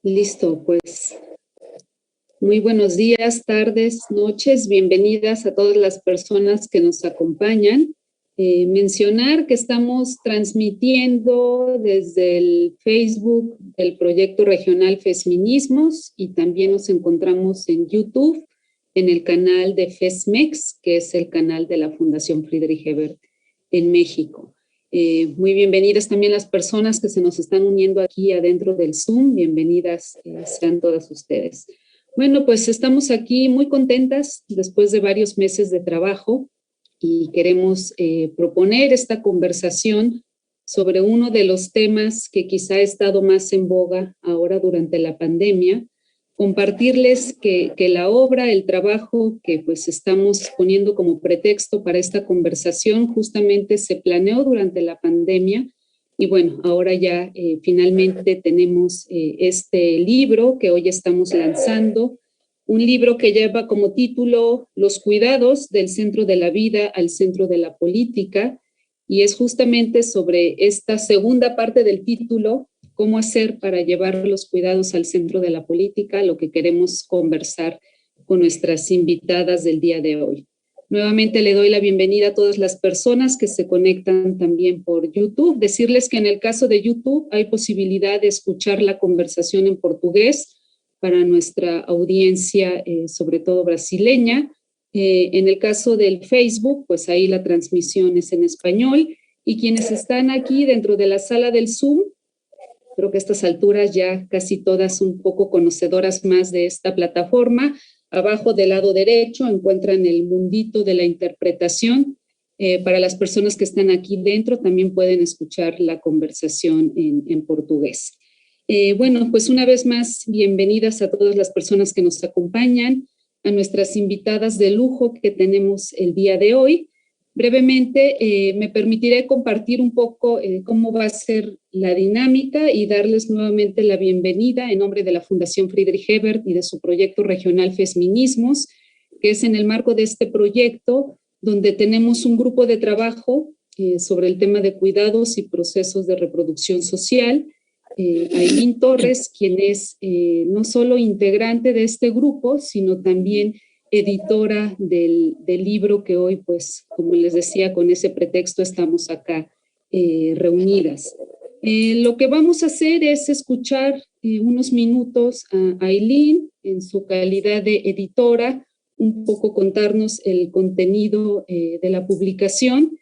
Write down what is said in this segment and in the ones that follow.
Listo, pues muy buenos días, tardes, noches, bienvenidas a todas las personas que nos acompañan. Mencionar que estamos transmitiendo desde el Facebook del Proyecto Regional Fesminismos y también nos encontramos en YouTube, en el canal de FESMEX, que es el canal de la Fundación Friedrich Ebert en México. Muy bienvenidas también las personas que se nos están uniendo aquí adentro del Zoom. Bienvenidas sean todas ustedes. Bueno, pues estamos aquí muy contentas después de varios meses de trabajo y queremos proponer esta conversación sobre uno de los temas que quizá ha estado más en boga ahora durante la pandemia. Compartirles que la obra, el trabajo que pues estamos poniendo como pretexto para esta conversación justamente se planeó durante la pandemia y bueno, ahora ya finalmente tenemos este libro que hoy estamos lanzando, un libro que lleva como título Los cuidados del centro de la vida al centro de la política y es justamente sobre esta segunda parte del título, cómo hacer para llevar los cuidados al centro de la política, lo que queremos conversar con nuestras invitadas del día de hoy. Nuevamente le doy la bienvenida a todas las personas que se conectan también por YouTube. Decirles que en el caso de YouTube hay posibilidad de escuchar la conversación en portugués para nuestra audiencia, sobre todo brasileña. En el caso del Facebook, pues ahí la transmisión es en español. Y quienes están aquí dentro de la sala del Zoom, creo que a estas alturas ya casi todas un poco conocedoras más de esta plataforma. Abajo del lado derecho encuentran el mundito de la interpretación. Para las personas que están aquí dentro también pueden escuchar la conversación en portugués. Bueno, pues una vez más, bienvenidas a todas las personas que nos acompañan, a nuestras invitadas de lujo que tenemos el día de hoy. Brevemente, me permitiré compartir un poco cómo va a ser la dinámica y darles nuevamente la bienvenida en nombre de la Fundación Friedrich Ebert y de su proyecto regional Fesminismos, que es en el marco de este proyecto donde tenemos un grupo de trabajo sobre el tema de cuidados y procesos de reproducción social. Ailín Torres, quien es no solo integrante de este grupo, sino también editora del libro que hoy, pues, como les decía, con ese pretexto estamos acá reunidas. Lo que vamos a hacer es escuchar unos minutos a Ailín en su calidad de editora, un poco contarnos el contenido de la publicación.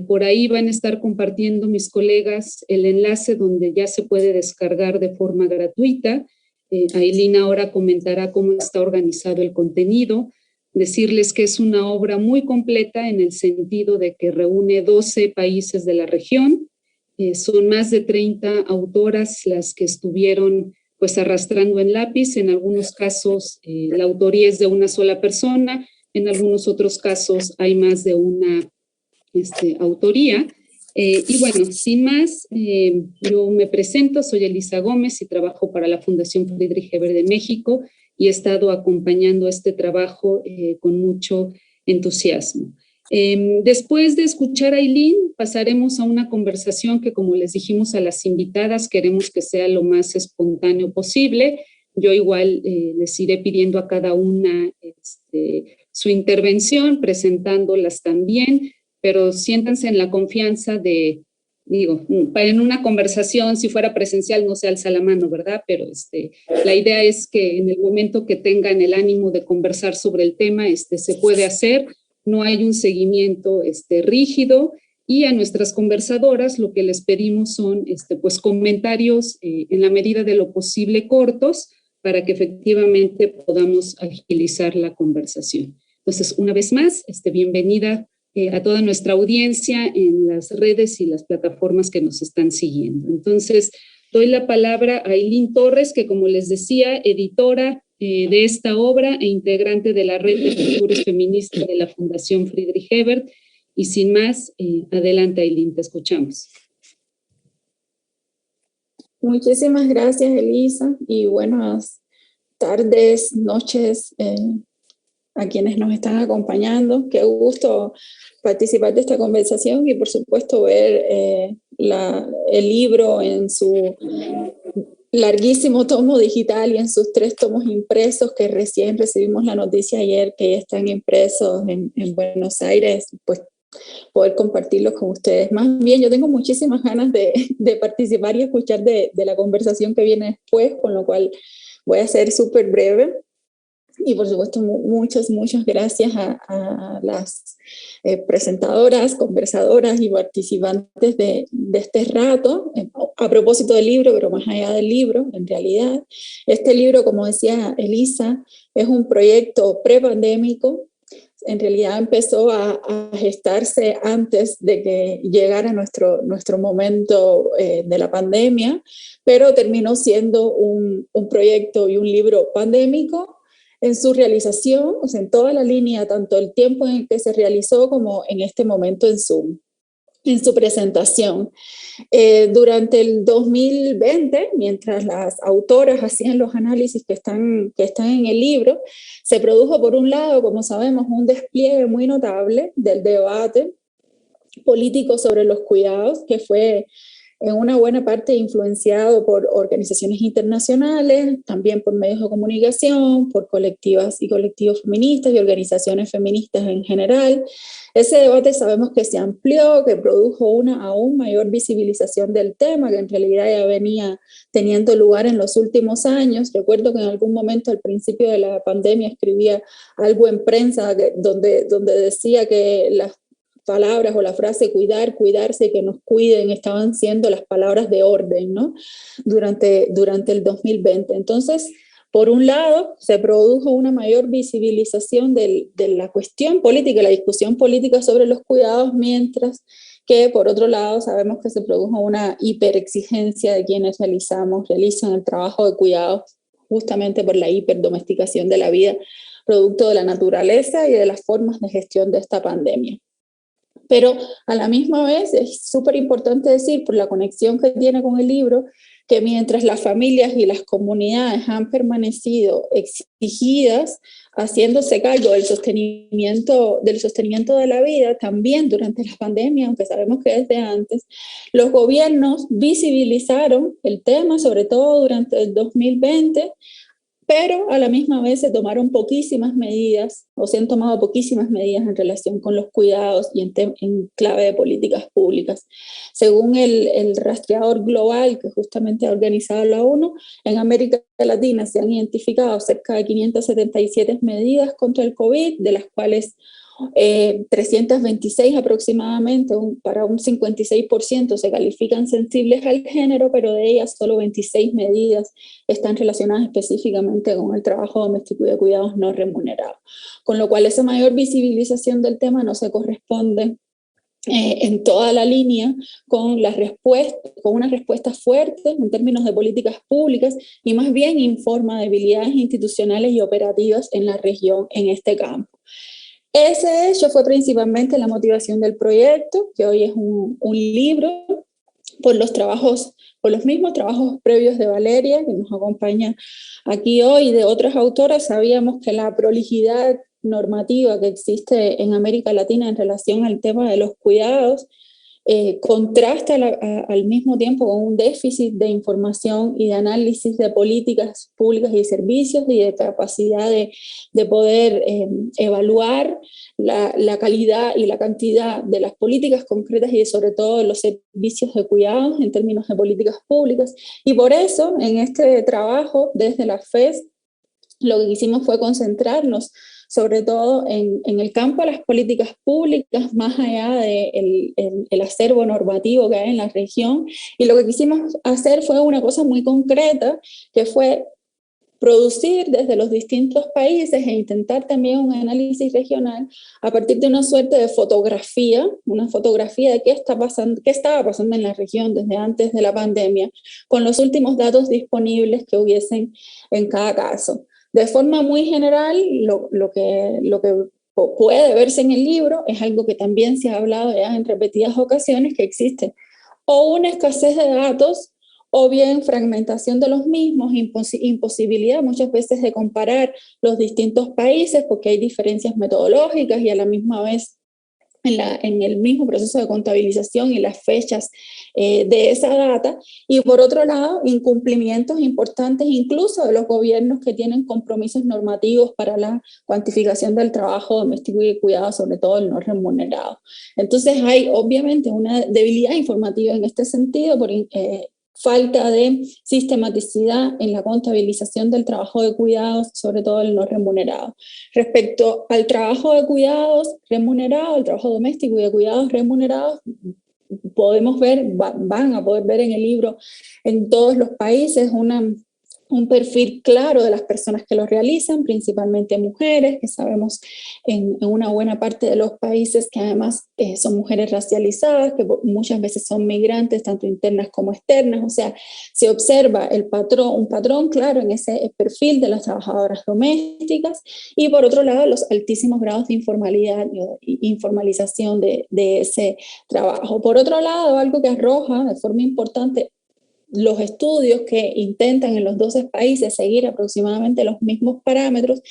Por ahí van a estar compartiendo mis colegas el enlace donde ya se puede descargar de forma gratuita. Ailín ahora comentará cómo está organizado el contenido. Decirles que es una obra muy completa en el sentido de que reúne 12 países de la región. Son más de 30 autoras las que estuvieron pues arrastrando en lápiz. En algunos casos la autoría es de una sola persona, en algunos otros casos hay más de una autoría. Y bueno, sin más, yo me presento, soy Elisa Gómez y trabajo para la Fundación Friedrich Ebert de México y he estado acompañando este trabajo con mucho entusiasmo. Después de escuchar a Ailín, pasaremos a una conversación que, como les dijimos a las invitadas, queremos que sea lo más espontáneo posible. Yo igual les iré pidiendo a cada una su intervención, presentándolas también, pero siéntanse en la confianza de, digo, en una conversación, si fuera presencial no se alza la mano, ¿verdad? Pero la idea es que en el momento que tengan el ánimo de conversar sobre el tema, se puede hacer, no hay un seguimiento rígido, y a nuestras conversadoras lo que les pedimos son pues comentarios en la medida de lo posible cortos, para que efectivamente podamos agilizar la conversación. Entonces, una vez más, bienvenida a toda nuestra audiencia en las redes y las plataformas que nos están siguiendo. Entonces, doy la palabra a Ailín Torres, que como les decía, editora de esta obra e integrante de la Red de Escritores Feministas de la Fundación Friedrich Ebert. Y sin más, adelante Ailín, te escuchamos. Muchísimas gracias, Elisa, y buenas tardes, noches a quienes nos están acompañando. Qué gusto participar de esta conversación y por supuesto ver el libro en su larguísimo tomo digital y en sus 3 tomos impresos, que recién recibimos la noticia ayer que ya están impresos en Buenos Aires, pues poder compartirlos con ustedes. Más bien, yo tengo muchísimas ganas de participar y escuchar de la conversación que viene después, con lo cual voy a ser súper breve. Y por supuesto, muchas gracias a las presentadoras, conversadoras y participantes de este rato. A propósito del libro, pero más allá del libro, en realidad, este libro, como decía Elisa, es un proyecto prepandémico. En realidad empezó a gestarse antes de que llegara nuestro momento de la pandemia, pero terminó siendo un proyecto y un libro pandémico en su realización, o sea, en toda la línea, tanto el tiempo en el que se realizó como en este momento en su presentación. Durante el 2020, mientras las autoras hacían los análisis que están en el libro, se produjo, por un lado, como sabemos, un despliegue muy notable del debate político sobre los cuidados, que fue en una buena parte influenciado por organizaciones internacionales, también por medios de comunicación, por colectivas y colectivos feministas y organizaciones feministas en general. Ese debate sabemos que se amplió, que produjo una aún mayor visibilización del tema, que en realidad ya venía teniendo lugar en los últimos años. Recuerdo que en algún momento al principio de la pandemia escribía algo en prensa donde decía que las palabras o la frase cuidar, cuidarse, que nos cuiden, estaban siendo las palabras de orden, ¿no? Durante el 2020. Entonces, por un lado, se produjo una mayor visibilización de la cuestión política, la discusión política sobre los cuidados, mientras que, por otro lado, sabemos que se produjo una hiperexigencia de quienes realizan el trabajo de cuidados, justamente por la hiperdomesticación de la vida, producto de la naturaleza y de las formas de gestión de esta pandemia. Pero a la misma vez es súper importante decir, por la conexión que tiene con el libro, que mientras las familias y las comunidades han permanecido exigidas, haciéndose cargo del sostenimiento de la vida, también durante la pandemia, aunque sabemos que desde antes, los gobiernos visibilizaron el tema, sobre todo durante el 2020, pero a la misma vez se tomaron poquísimas medidas, o se han tomado poquísimas medidas en relación con los cuidados y en clave de políticas públicas. Según el rastreador global que justamente ha organizado la ONU, en América Latina se han identificado cerca de 577 medidas contra el COVID, de las cuales 326 aproximadamente, para un 56% se califican sensibles al género, pero de ellas solo 26 medidas están relacionadas específicamente con el trabajo doméstico y de cuidados no remunerados. Con lo cual esa mayor visibilización del tema no se corresponde en toda la línea con una respuesta fuerte en términos de políticas públicas y más bien informa debilidades institucionales y operativas en la región en este campo. Ese hecho fue principalmente la motivación del proyecto, que hoy es un libro, por los mismos trabajos previos de Valeria, que nos acompaña aquí hoy, de otras autoras. Sabíamos que la prolijidad normativa que existe en América Latina en relación al tema de los cuidados contrasta al mismo tiempo con un déficit de información y de análisis de políticas públicas y servicios y de capacidad de poder evaluar la calidad y la cantidad de las políticas concretas y sobre todo de los servicios de cuidados en términos de políticas públicas. Y por eso, en este trabajo, desde la FES, lo que hicimos fue concentrarnos sobre todo en el campo de las políticas públicas, más allá del el acervo normativo que hay en la región. Y lo que quisimos hacer fue una cosa muy concreta, que fue producir desde los distintos países e intentar también un análisis regional a partir de una suerte de fotografía, una fotografía de qué estaba pasando en la región desde antes de la pandemia, con los últimos datos disponibles que hubiesen en cada caso. De forma muy general, lo que puede verse en el libro es algo que también se ha hablado ya en repetidas ocasiones, que existe o una escasez de datos o bien fragmentación de los mismos, imposibilidad muchas veces de comparar los distintos países porque hay diferencias metodológicas y a la misma vez en el mismo proceso de contabilización y las fechas de esa data, y por otro lado, incumplimientos importantes incluso de los gobiernos que tienen compromisos normativos para la cuantificación del trabajo doméstico y de cuidado, sobre todo el no remunerado. Entonces hay obviamente una debilidad informativa en este sentido por falta de sistematicidad en la contabilización del trabajo de cuidados, sobre todo el no remunerado. Respecto al trabajo de cuidados remunerado, el trabajo doméstico y de cuidados remunerados, podemos ver, van a poder ver en el libro en todos los países un perfil claro de las personas que lo realizan, principalmente mujeres, que sabemos en una buena parte de los países que además son mujeres racializadas, que muchas veces son migrantes, tanto internas como externas, o sea, se observa un patrón claro en ese perfil de las trabajadoras domésticas, y por otro lado los altísimos grados de informalidad e informalización de ese trabajo. Por otro lado, algo que arroja de forma importante los estudios que intentan en los 12 países seguir aproximadamente los mismos parámetros,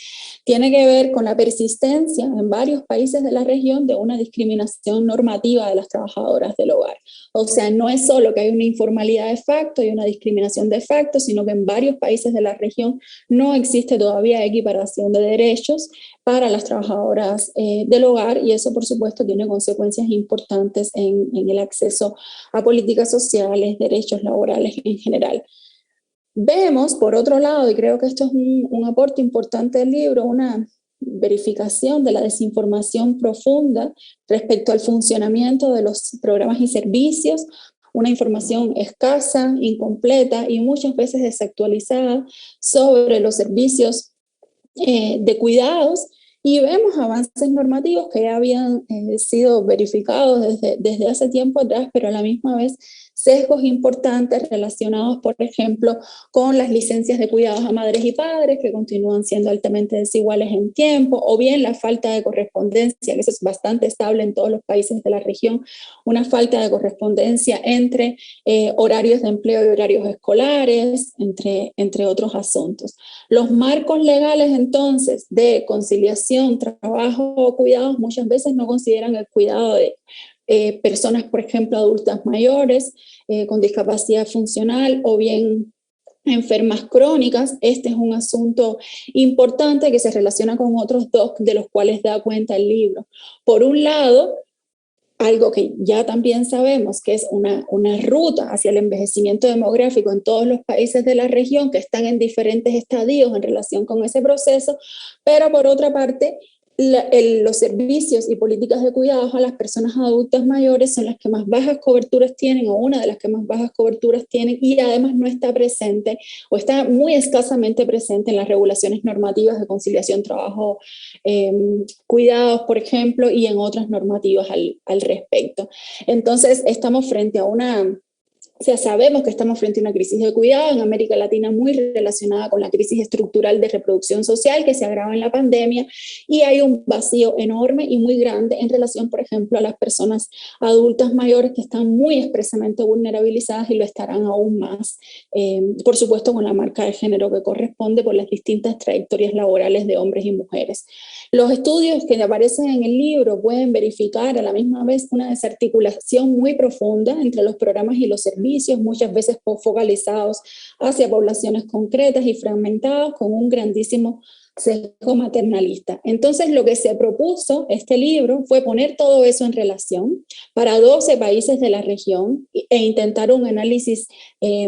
tiene que ver con la persistencia en varios países de la región de una discriminación normativa de las trabajadoras del hogar. O sea, no es solo que hay una informalidad de facto y una discriminación de facto, sino que en varios países de la región no existe todavía equiparación de derechos para las trabajadoras del hogar, y eso por supuesto tiene consecuencias importantes en el acceso a políticas sociales, derechos laborales en general. Vemos, por otro lado, y creo que esto es un aporte importante del libro, una verificación de la desinformación profunda respecto al funcionamiento de los programas y servicios, una información escasa, incompleta y muchas veces desactualizada sobre los servicios de cuidados, y vemos avances normativos que ya habían sido verificados desde hace tiempo atrás, pero a la misma vez sesgos importantes relacionados, por ejemplo, con las licencias de cuidados a madres y padres, que continúan siendo altamente desiguales en tiempo, o bien la falta de correspondencia, que eso es bastante estable en todos los países de la región, una falta de correspondencia entre horarios de empleo y horarios escolares, entre otros asuntos. Los marcos legales, entonces, de conciliación, trabajo o cuidados, muchas veces no consideran el cuidado de personas, por ejemplo, adultas mayores con discapacidad funcional o bien enfermas crónicas. Este es un asunto importante que se relaciona con otros dos de los cuales da cuenta el libro. Por un lado, algo que ya también sabemos que es una ruta hacia el envejecimiento demográfico en todos los países de la región, que están en diferentes estadios en relación con ese proceso, pero por otra parte, los servicios y políticas de cuidados a las personas adultas mayores son las que más bajas coberturas tienen, o una de las que más bajas coberturas tienen, y además no está presente o está muy escasamente presente en las regulaciones normativas de conciliación trabajo, cuidados, por ejemplo, y en otras normativas al respecto. Entonces estamos frente a o sea, sabemos que estamos frente a una crisis de cuidado en América Latina muy relacionada con la crisis estructural de reproducción social que se agrava en la pandemia, y hay un vacío enorme y muy grande en relación, por ejemplo, a las personas adultas mayores, que están muy expresamente vulnerabilizadas y lo estarán aún más, por supuesto con la marca de género que corresponde por las distintas trayectorias laborales de hombres y mujeres. Los estudios que aparecen en el libro pueden verificar a la misma vez una desarticulación muy profunda entre los programas y los servicios, muchas veces focalizados hacia poblaciones concretas y fragmentados con un grandísimo sesgo maternalista. Entonces, lo que se propuso este libro fue poner todo eso en relación para 12 países de la región e intentar un análisis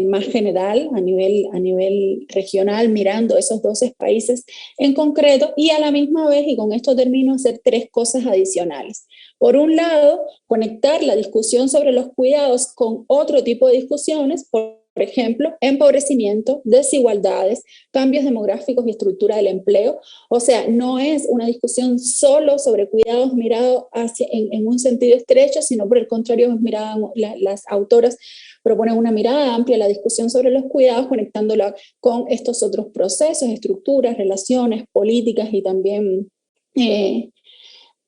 más general a nivel regional, mirando esos 12 países en concreto, y a la misma vez, y con esto termino, hacer 3 cosas adicionales. Por un lado, conectar la discusión sobre los cuidados con otro tipo de discusiones, por ejemplo, empobrecimiento, desigualdades, cambios demográficos y estructura del empleo. O sea, no es una discusión solo sobre cuidados mirado en un sentido estrecho, sino por el contrario, las autoras proponen una mirada amplia a la discusión sobre los cuidados, conectándola con estos otros procesos, estructuras, relaciones, políticas y también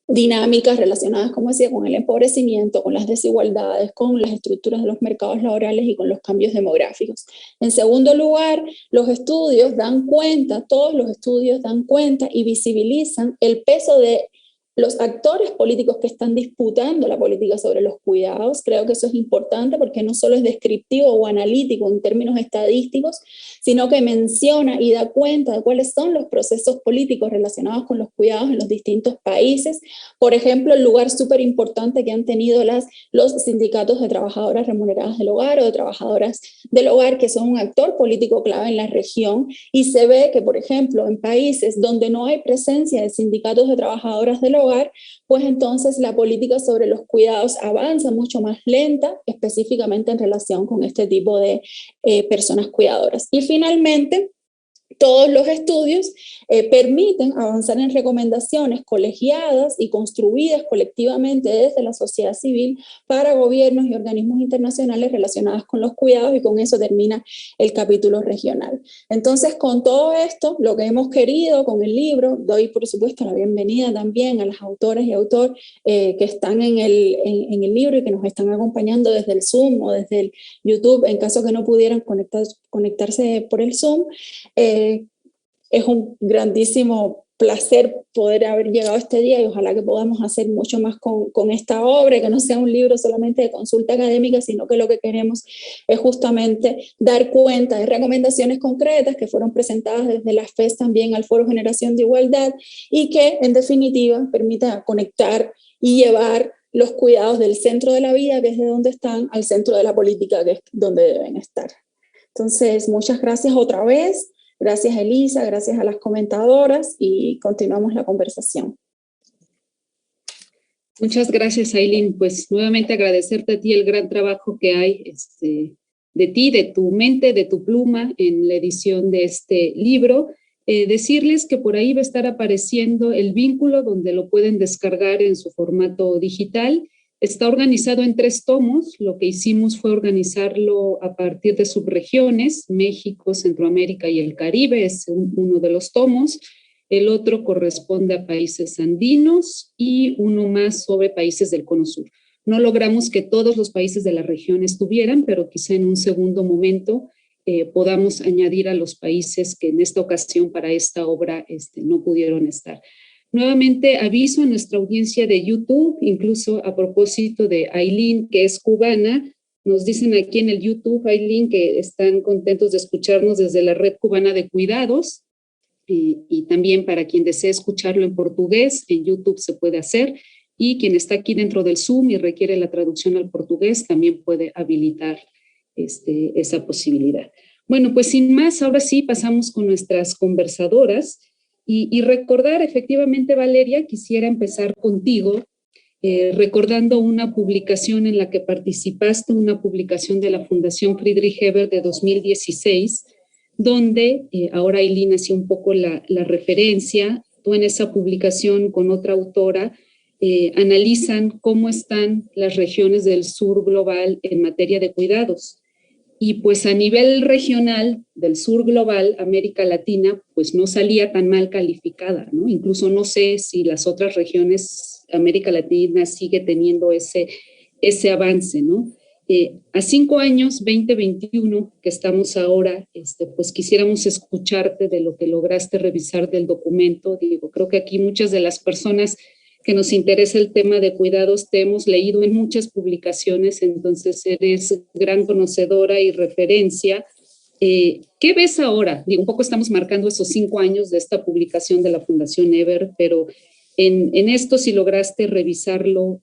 dinámicas relacionadas, como decía, con el empobrecimiento, con las desigualdades, con las estructuras de los mercados laborales y con los cambios demográficos. En segundo lugar, los estudios dan cuenta, todos los estudios dan cuenta y visibilizan el peso de los actores políticos que están disputando la política sobre los cuidados. Creo que eso es importante porque no solo es descriptivo o analítico en términos estadísticos, sino que menciona y da cuenta de cuáles son los procesos políticos relacionados con los cuidados en los distintos países. Por ejemplo, el lugar súper importante que han tenido los sindicatos de trabajadoras remuneradas del hogar o de trabajadoras del hogar, que son un actor político clave en la región, y se ve que, por ejemplo, en países donde no hay presencia de sindicatos de trabajadoras del hogar, pues entonces la política sobre los cuidados avanza mucho más lenta, específicamente en relación con este tipo de personas cuidadoras. Y finalmente, todos los estudios permiten avanzar en recomendaciones colegiadas y construidas colectivamente desde la sociedad civil para gobiernos y organismos internacionales relacionados con los cuidados, y con eso termina el capítulo regional. Entonces, con todo esto, lo que hemos querido con el libro, doy por supuesto la bienvenida también a las autoras y autores que están en el libro y que nos están acompañando desde el Zoom o desde el YouTube, en caso que no pudieran conectarse por el Zoom. Es un grandísimo placer poder haber llegado a este día, y ojalá que podamos hacer mucho más con esta obra, que no sea un libro solamente de consulta académica, sino que lo que queremos es justamente dar cuenta de recomendaciones concretas que fueron presentadas desde la FES también al Foro Generación de Igualdad, y que en definitiva permita conectar y llevar los cuidados del centro de la vida, que es de donde están, al centro de la política, que es donde deben estar. Entonces, muchas gracias otra vez. Gracias, Elisa, gracias a las comentadoras, y continuamos la conversación. Muchas gracias, Aylin. Pues nuevamente agradecerte a ti el gran trabajo que hay de ti, de tu mente, de tu pluma en la edición de este libro. Decirles que por ahí va a estar apareciendo el vínculo donde lo pueden descargar en su formato digital. Está organizado en 3 tomos. Lo que hicimos fue organizarlo a partir de subregiones: México, Centroamérica y el Caribe, es uno de los tomos. El otro corresponde a países andinos y uno más sobre países del Cono Sur. No logramos que todos los países de la región estuvieran, pero quizá en un segundo momento podamos añadir a los países que en esta ocasión para esta obra no pudieron estar. Nuevamente aviso a nuestra audiencia de YouTube, incluso a propósito de Aylin, que es cubana. Nos dicen aquí en el YouTube, Aylin, que están contentos de escucharnos desde la Red Cubana de Cuidados, y también para quien desee escucharlo en portugués, en YouTube se puede hacer, y quien está aquí dentro del Zoom y requiere la traducción al portugués también puede habilitar esa posibilidad. Bueno, pues sin más, ahora sí pasamos con nuestras conversadoras. Y recordar, efectivamente, Valeria, quisiera empezar contigo, recordando una publicación en la que participaste, una publicación de la Fundación Friedrich Ebert de 2016, donde ahora Aylin hacía un poco la referencia. Tú en esa publicación con otra autora analizan cómo están las regiones del sur global en materia de cuidados. Y pues a nivel regional del sur global, América Latina, pues no salía tan mal calificada, ¿no? Incluso no sé si las otras regiones, América Latina sigue teniendo ese avance, ¿no? A 5 años, 2021, que estamos ahora, pues quisiéramos escucharte de lo que lograste revisar del documento. Digo, creo que aquí muchas de las personas que nos interesa el tema de cuidados te hemos leído en muchas publicaciones, entonces eres gran conocedora y referencia. ¿Qué ves ahora? Digo, un poco estamos marcando esos 5 años de esta publicación de la Fundación Ebert, pero en esto, si lograste revisarlo,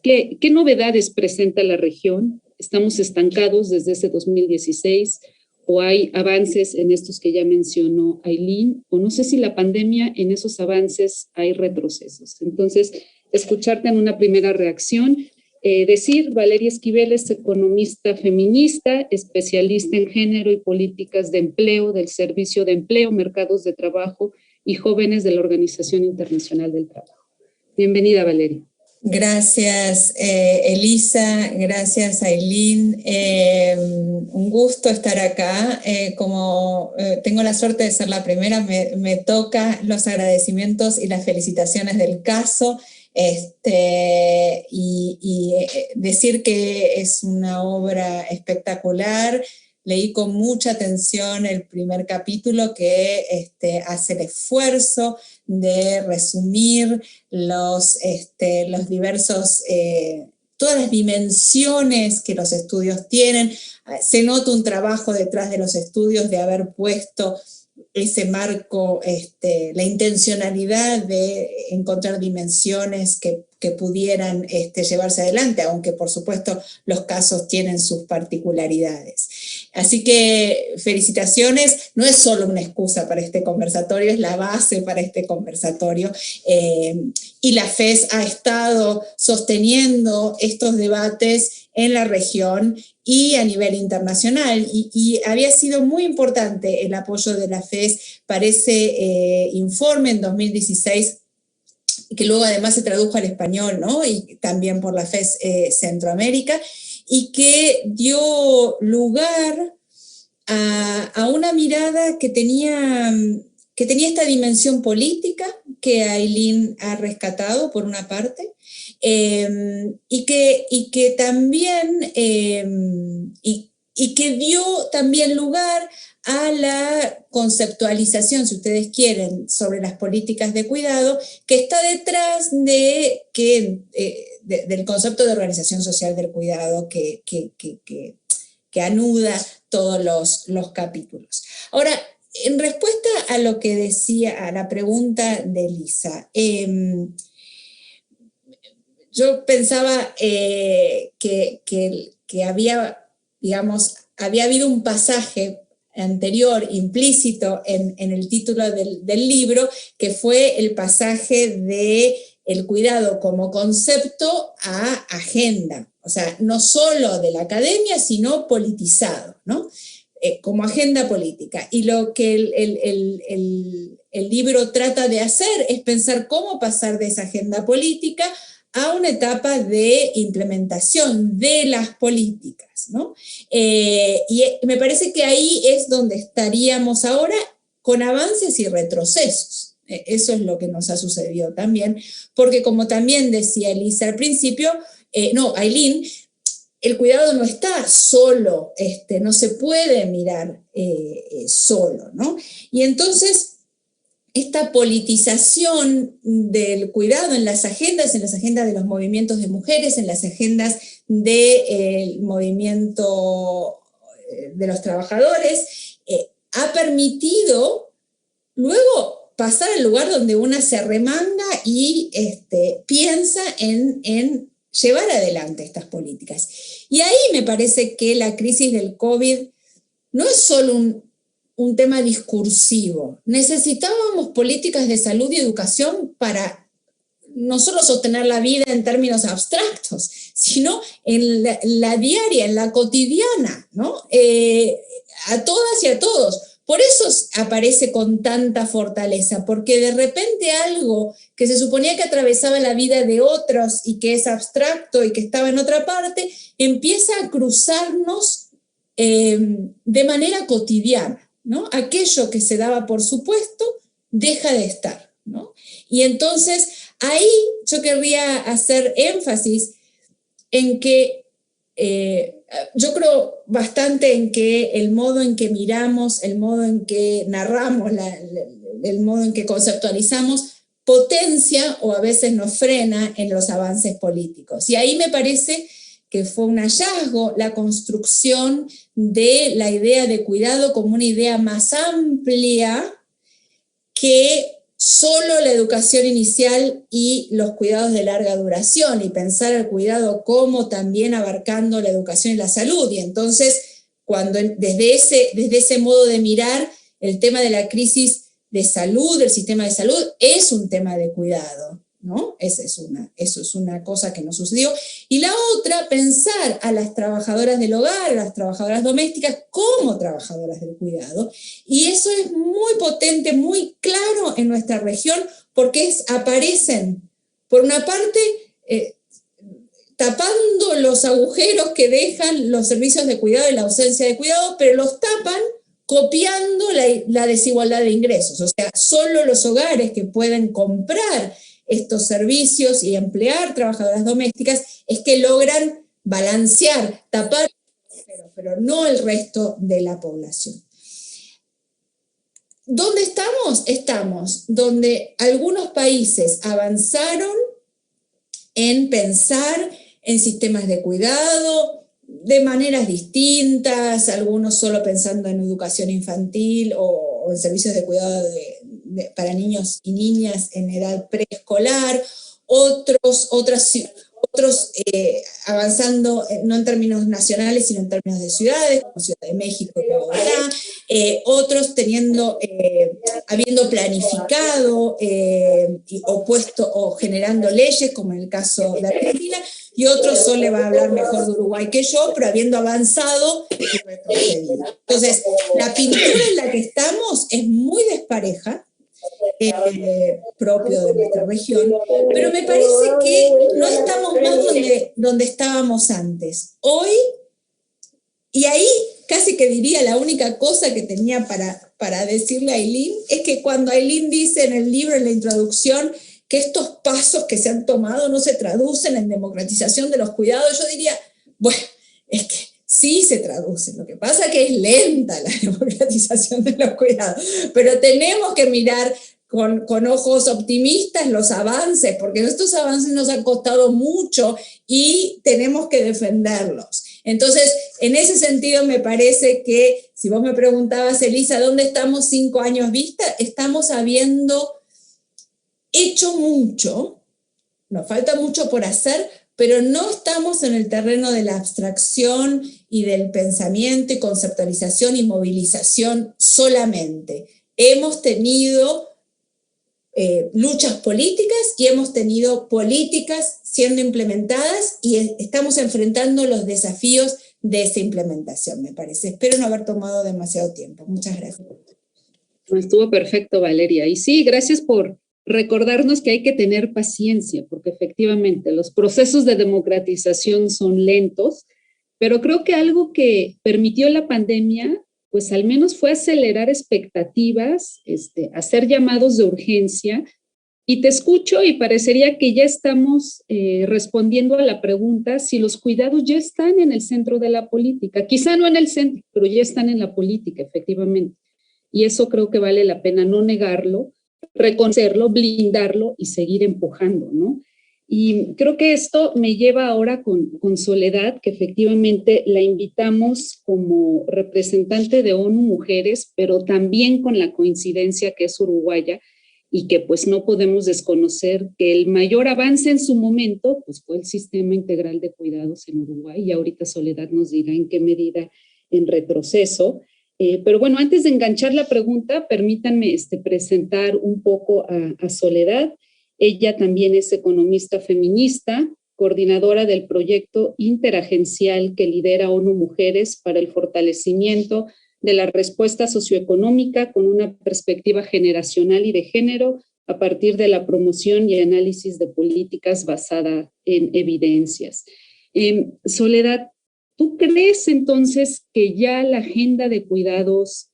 ¿qué novedades presenta la región? ¿Estamos estancados desde ese 2016? ¿O hay avances en estos que ya mencionó Aylin? O no sé si la pandemia, en esos avances hay retrocesos. Entonces, escucharte en una primera reacción. Decir, Valeria Esquivel es economista feminista, especialista en género y políticas de empleo del Servicio de Empleo, Mercados de Trabajo y Jóvenes de la Organización Internacional del Trabajo. Bienvenida, Valeria. Gracias, Elisa, gracias, Aylin. Un gusto estar acá. Como tengo la suerte de ser la primera, me toca los agradecimientos y las felicitaciones del caso, y decir que es una obra espectacular. leí con mucha atención el primer capítulo que hace el esfuerzo de resumir los diversos, todas las dimensiones que los estudios tienen. Se nota un trabajo detrás de los estudios de haber puesto ese marco, la intencionalidad de encontrar dimensiones que pudieran llevarse adelante, aunque por supuesto los casos tienen sus particularidades. Así que felicitaciones, no es solo una excusa para este conversatorio, es la base para este conversatorio, y la FES ha estado sosteniendo estos debates en la región y a nivel internacional, y había sido muy importante el apoyo de la FES para ese informe en 2016, que luego además se tradujo al español, ¿no? Y también por la FES Centroamérica, y que dio lugar a una mirada que tenía esta dimensión política que Aylin ha rescatado por una parte, y que también y que dio también lugar a la conceptualización, si ustedes quieren, sobre las políticas de cuidado, que está detrás del concepto de organización social del cuidado que anuda todos los capítulos. Ahora, en respuesta a lo que decía, a la pregunta de Elisa, yo pensaba que había, digamos, había habido un pasaje anterior, implícito en el título del libro, que fue el pasaje de el cuidado como concepto a agenda, o sea, no solo de la academia, sino politizado, ¿no? Como agenda política. Y lo que el libro trata de hacer es pensar cómo pasar de esa agenda política a una etapa de implementación de las políticas, ¿no? Y me parece que ahí es donde estaríamos ahora, con avances y retrocesos. Eso es lo que nos ha sucedido también, porque como también decía Elisa al principio, Aylin, el cuidado no está solo, no se puede mirar solo, ¿no? Y entonces, esta politización del cuidado en las agendas de los movimientos de mujeres, en las agendas del movimiento de los trabajadores, ha permitido luego pasar al lugar donde una se remanga y piensa en llevar adelante estas políticas. Y ahí me parece que la crisis del COVID no es solo un tema discursivo. Necesitábamos políticas de salud y educación para no solo sostener la vida en términos abstractos, sino en la diaria, en la cotidiana, ¿no? A todas y a todos. Por eso aparece con tanta fortaleza, porque de repente algo que se suponía que atravesaba la vida de otros y que es abstracto y que estaba en otra parte, empieza a cruzarnos de manera cotidiana, ¿no? Aquello que se daba por supuesto deja de estar, ¿no? Y entonces ahí yo querría hacer énfasis en que yo creo bastante en que el modo en que miramos, el modo en que narramos, el modo en que conceptualizamos potencia o a veces nos frena en los avances políticos. Y ahí me parece que fue un hallazgo la construcción de la idea de cuidado como una idea más amplia que solo la educación inicial y los cuidados de larga duración, y pensar el cuidado como también abarcando la educación y la salud. Y entonces, cuando desde ese modo de mirar, el tema de la crisis de salud, del sistema de salud, es un tema de cuidado, ¿no? Eso es una cosa que nos sucedió. Y la otra, pensar a las trabajadoras del hogar, a las trabajadoras domésticas como trabajadoras del cuidado. Y eso es muy potente, muy claro en nuestra región, porque aparecen, por una parte, tapando los agujeros que dejan los servicios de cuidado y la ausencia de cuidado, pero los tapan copiando la desigualdad de ingresos. O sea, solo los hogares que pueden comprar estos servicios y emplear trabajadoras domésticas es que logran balancear, tapar pero no el resto de la población. ¿Dónde estamos? Estamos donde algunos países avanzaron en pensar en sistemas de cuidado de maneras distintas, algunos solo pensando en educación infantil o en servicios de cuidado para niños y niñas en edad preescolar, otros avanzando no en términos nacionales, sino en términos de ciudades, como Ciudad de México y Bogotá, otros habiendo planificado o generando leyes, como en el caso de Argentina, y otros Sole va a hablar mejor de Uruguay que yo, pero habiendo avanzado y retrocedido. Entonces, la pintura en la que estamos es muy despareja, propio de nuestra región, pero me parece que no estamos más donde estábamos antes. Hoy, y ahí casi que diría la única cosa que tenía para decirle a Ailín, es que cuando Ailín dice en el libro, en la introducción, que estos pasos que se han tomado no se traducen en democratización de los cuidados, yo diría, bueno, es que sí se traduce, lo que pasa es que es lenta la democratización de los cuidados, pero tenemos que mirar con ojos optimistas los avances, porque estos avances nos han costado mucho y tenemos que defenderlos. Entonces, en ese sentido me parece que, si vos me preguntabas, Elisa, ¿dónde estamos 5 años vista? Estamos habiendo hecho mucho, nos falta mucho por hacer, pero no estamos en el terreno de la abstracción y del pensamiento y conceptualización y movilización solamente. Hemos tenido luchas políticas y hemos tenido políticas siendo implementadas y estamos enfrentando los desafíos de esa implementación, me parece. Espero no haber tomado demasiado tiempo. Muchas gracias. Estuvo perfecto, Valeria. Y sí, gracias por recordarnos que hay que tener paciencia, porque efectivamente los procesos de democratización son lentos, pero creo que algo que permitió la pandemia, pues al menos fue acelerar expectativas, hacer llamados de urgencia, y te escucho y parecería que ya estamos respondiendo a la pregunta si los cuidados ya están en el centro de la política. Quizá no en el centro, pero ya están en la política, efectivamente. Y eso creo que vale la pena no negarlo, reconocerlo, blindarlo y seguir empujando, ¿no? Y creo que esto me lleva ahora con Soledad, que efectivamente la invitamos como representante de ONU Mujeres, pero también con la coincidencia que es uruguaya y que pues no podemos desconocer que el mayor avance en su momento pues fue el sistema integral de cuidados en Uruguay, y ahorita Soledad nos dirá en qué medida en retroceso. Pero bueno, antes de enganchar la pregunta, permítanme presentar un poco a Soledad. Ella también es economista feminista, coordinadora del proyecto interagencial que lidera ONU Mujeres para el fortalecimiento de la respuesta socioeconómica con una perspectiva generacional y de género a partir de la promoción y análisis de políticas basada en evidencias. Soledad, ¿tú crees entonces que ya la agenda de cuidados,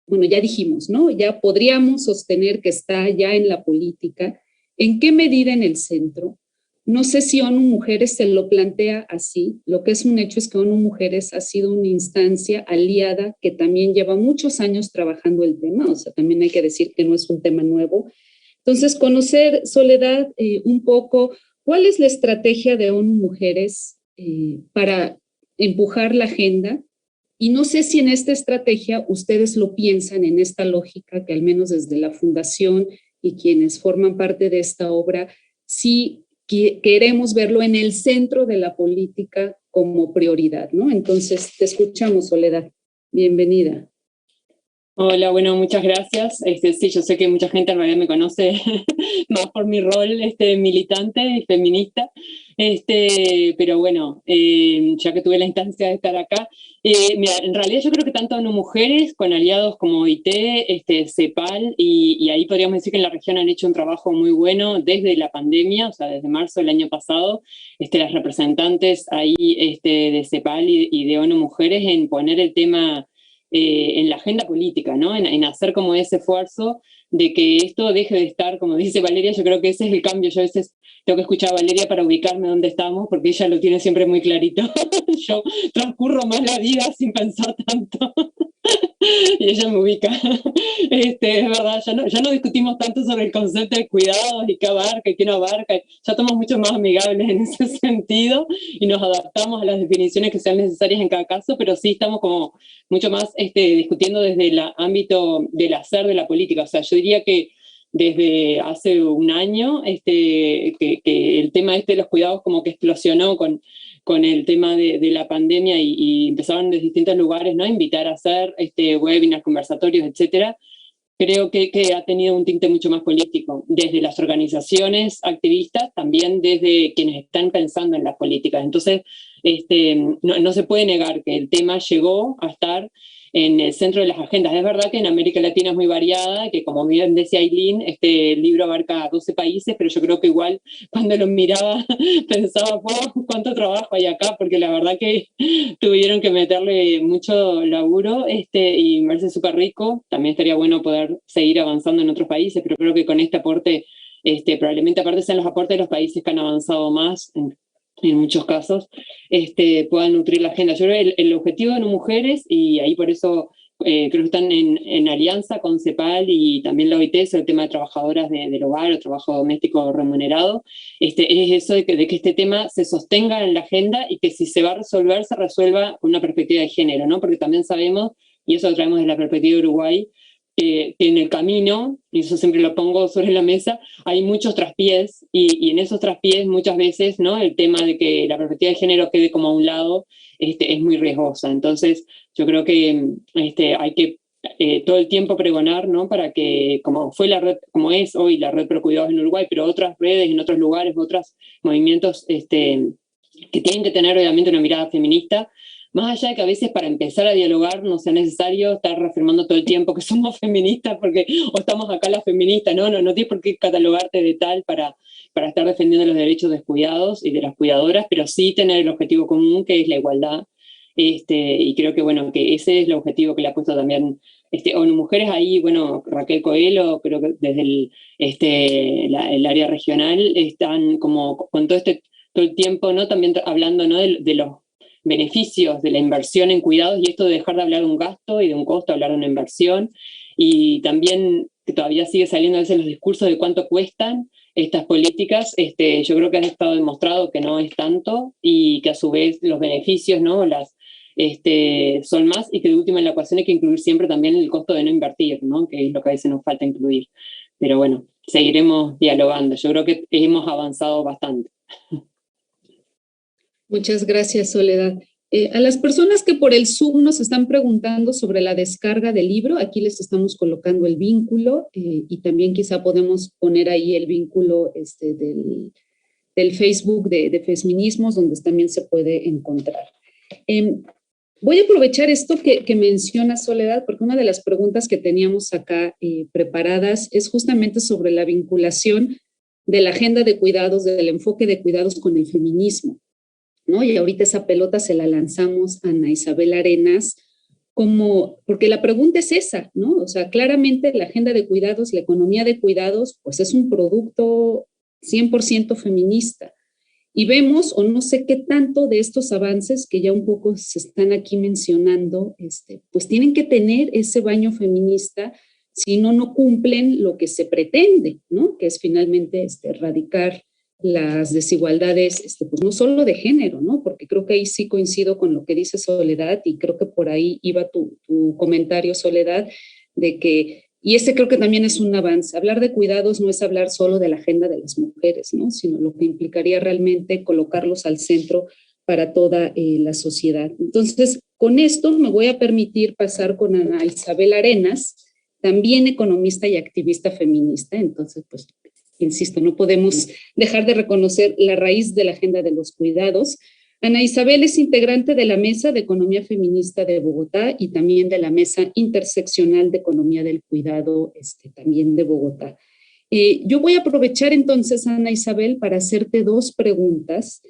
bueno, ya dijimos, ¿no? Ya podríamos sostener que está ya en la política? ¿En qué medida en el centro? No sé si ONU Mujeres se lo plantea así. Lo que es un hecho es que ONU Mujeres ha sido una instancia aliada que también lleva muchos años trabajando el tema, o sea, también hay que decir que no es un tema nuevo. Entonces, conocer, Soledad, un poco, ¿cuál es la estrategia de ONU Mujeres para empujar la agenda? Y no sé si en esta estrategia ustedes lo piensan en esta lógica que al menos desde la Fundación y quienes forman parte de esta obra, sí queremos verlo en el centro de la política como prioridad, ¿no? Entonces, te escuchamos, Soledad. Bienvenida. Hola, bueno, muchas gracias. Sí, yo sé que mucha gente en realidad me conoce más por mi rol militante y feminista, pero bueno, ya que tuve la instancia de estar acá, mira, en realidad yo creo que tanto ONU Mujeres, con aliados como OIT, CEPAL, y ahí podríamos decir que en la región han hecho un trabajo muy bueno desde la pandemia, o sea, desde marzo del año pasado, las representantes ahí de CEPAL y de ONU Mujeres en poner el tema en la agenda política, ¿no? En hacer como ese esfuerzo de que esto deje de estar, como dice Valeria, yo creo que ese es el cambio. Yo a veces tengo que escuchar a Valeria para ubicarme dónde estamos, porque ella lo tiene siempre muy clarito. Yo transcurro más la vida sin pensar tanto. Y ella me ubica. Es verdad, ya no discutimos tanto sobre el concepto de cuidados y qué abarca y qué no abarca. Ya estamos mucho más amigables en ese sentido y nos adaptamos a las definiciones que sean necesarias en cada caso, pero sí estamos como mucho más discutiendo desde el ámbito del hacer de la política. O sea, yo diría que desde hace un año que el tema de los cuidados como que explosionó con el tema de la pandemia y empezaron desde distintos lugares, ¿no?, a invitar a hacer webinars, conversatorios, etcétera. Creo que ha tenido un tinte mucho más político, desde las organizaciones activistas, también desde quienes están pensando en las políticas. Entonces, no se puede negar que el tema llegó a estar en el centro de las agendas. Es verdad que en América Latina es muy variada, que como bien decía Aileen, este libro abarca 12 países, pero yo creo que igual cuando lo miraba pensaba, wow, cuánto trabajo hay acá, porque la verdad que tuvieron que meterle mucho laburo y me parece súper rico. También estaría bueno poder seguir avanzando en otros países, pero creo que con este aporte, probablemente aparte sean los aportes de los países que han avanzado más en muchos casos, puedan nutrir la agenda. Yo creo que el objetivo de No Mujeres, y ahí por eso creo que están en alianza con CEPAL y también la OIT, sobre el tema de trabajadoras del hogar o trabajo doméstico remunerado, es eso de que este tema se sostenga en la agenda y que si se va a resolver, se resuelva con una perspectiva de género, ¿no? Porque también sabemos, y eso lo traemos desde la perspectiva de Uruguay, que en el camino, y eso siempre lo pongo sobre la mesa, hay muchos traspiés, y en esos traspiés muchas veces, ¿no?, el tema de que la perspectiva de género quede como a un lado es muy riesgosa. Entonces yo creo que hay que todo el tiempo pregonar, ¿no?, para que, como fue la red, como es hoy la red Pro Cuidados en Uruguay, pero otras redes en otros lugares, otros movimientos que tienen que tener obviamente una mirada feminista, más allá de que a veces para empezar a dialogar no sea necesario estar reafirmando todo el tiempo que somos feministas, porque o estamos acá las feministas, no tienes por qué catalogarte de tal para estar defendiendo los derechos de los cuidados y de las cuidadoras, pero sí tener el objetivo común, que es la igualdad. Y creo que, bueno, que ese es el objetivo que le ha puesto también ONU Mujeres. Ahí, bueno, Raquel Coelho, creo que desde el área regional están como con todo el tiempo, ¿no?, también hablando, ¿no?, de los beneficios de la inversión en cuidados, y esto de dejar de hablar de un gasto y de un costo, hablar de una inversión, y también que todavía sigue saliendo a veces los discursos de cuánto cuestan estas políticas. Yo creo que ha estado demostrado que no es tanto, y que a su vez los beneficios, ¿no?, son más, y que de última en la ecuación hay que incluir siempre también el costo de no invertir, ¿no?, que es lo que a veces nos falta incluir. Pero bueno, seguiremos dialogando. Yo creo que hemos avanzado bastante. Muchas gracias, Soledad. A las personas que por el Zoom nos están preguntando sobre la descarga del libro, aquí les estamos colocando el vínculo, y también quizá podemos poner ahí el vínculo del Facebook de Feminismos, donde también se puede encontrar. Voy a aprovechar esto que menciona Soledad, porque una de las preguntas que teníamos acá preparadas es justamente sobre la vinculación de la agenda de cuidados, del enfoque de cuidados con el feminismo, ¿no? Y ahorita esa pelota se la lanzamos a Ana Isabel Arenas, porque la pregunta es esa, ¿no? O sea, claramente la agenda de cuidados, la economía de cuidados, pues es un producto 100% feminista. Y vemos, o no sé qué tanto de estos avances que ya un poco se están aquí mencionando, pues tienen que tener ese baño feminista, si no cumplen lo que se pretende, ¿no? Que es finalmente erradicar las desigualdades, pues no solo de género, ¿no? Porque creo que ahí sí coincido con lo que dice Soledad, y creo que por ahí iba tu comentario, Soledad, de que, y creo que también es un avance. Hablar de cuidados no es hablar solo de la agenda de las mujeres, ¿no?, sino lo que implicaría realmente colocarlos al centro para toda la sociedad. Entonces, con esto me voy a permitir pasar con Ana Isabel Arenas, también economista y activista feminista. Entonces, pues, insisto, no podemos dejar de reconocer la raíz de la agenda de los cuidados. Ana Isabel es integrante de la Mesa de Economía Feminista de Bogotá y también de la Mesa Interseccional de Economía del Cuidado, también de Bogotá. Yo voy a aprovechar entonces, Ana Isabel, para hacerte dos preguntas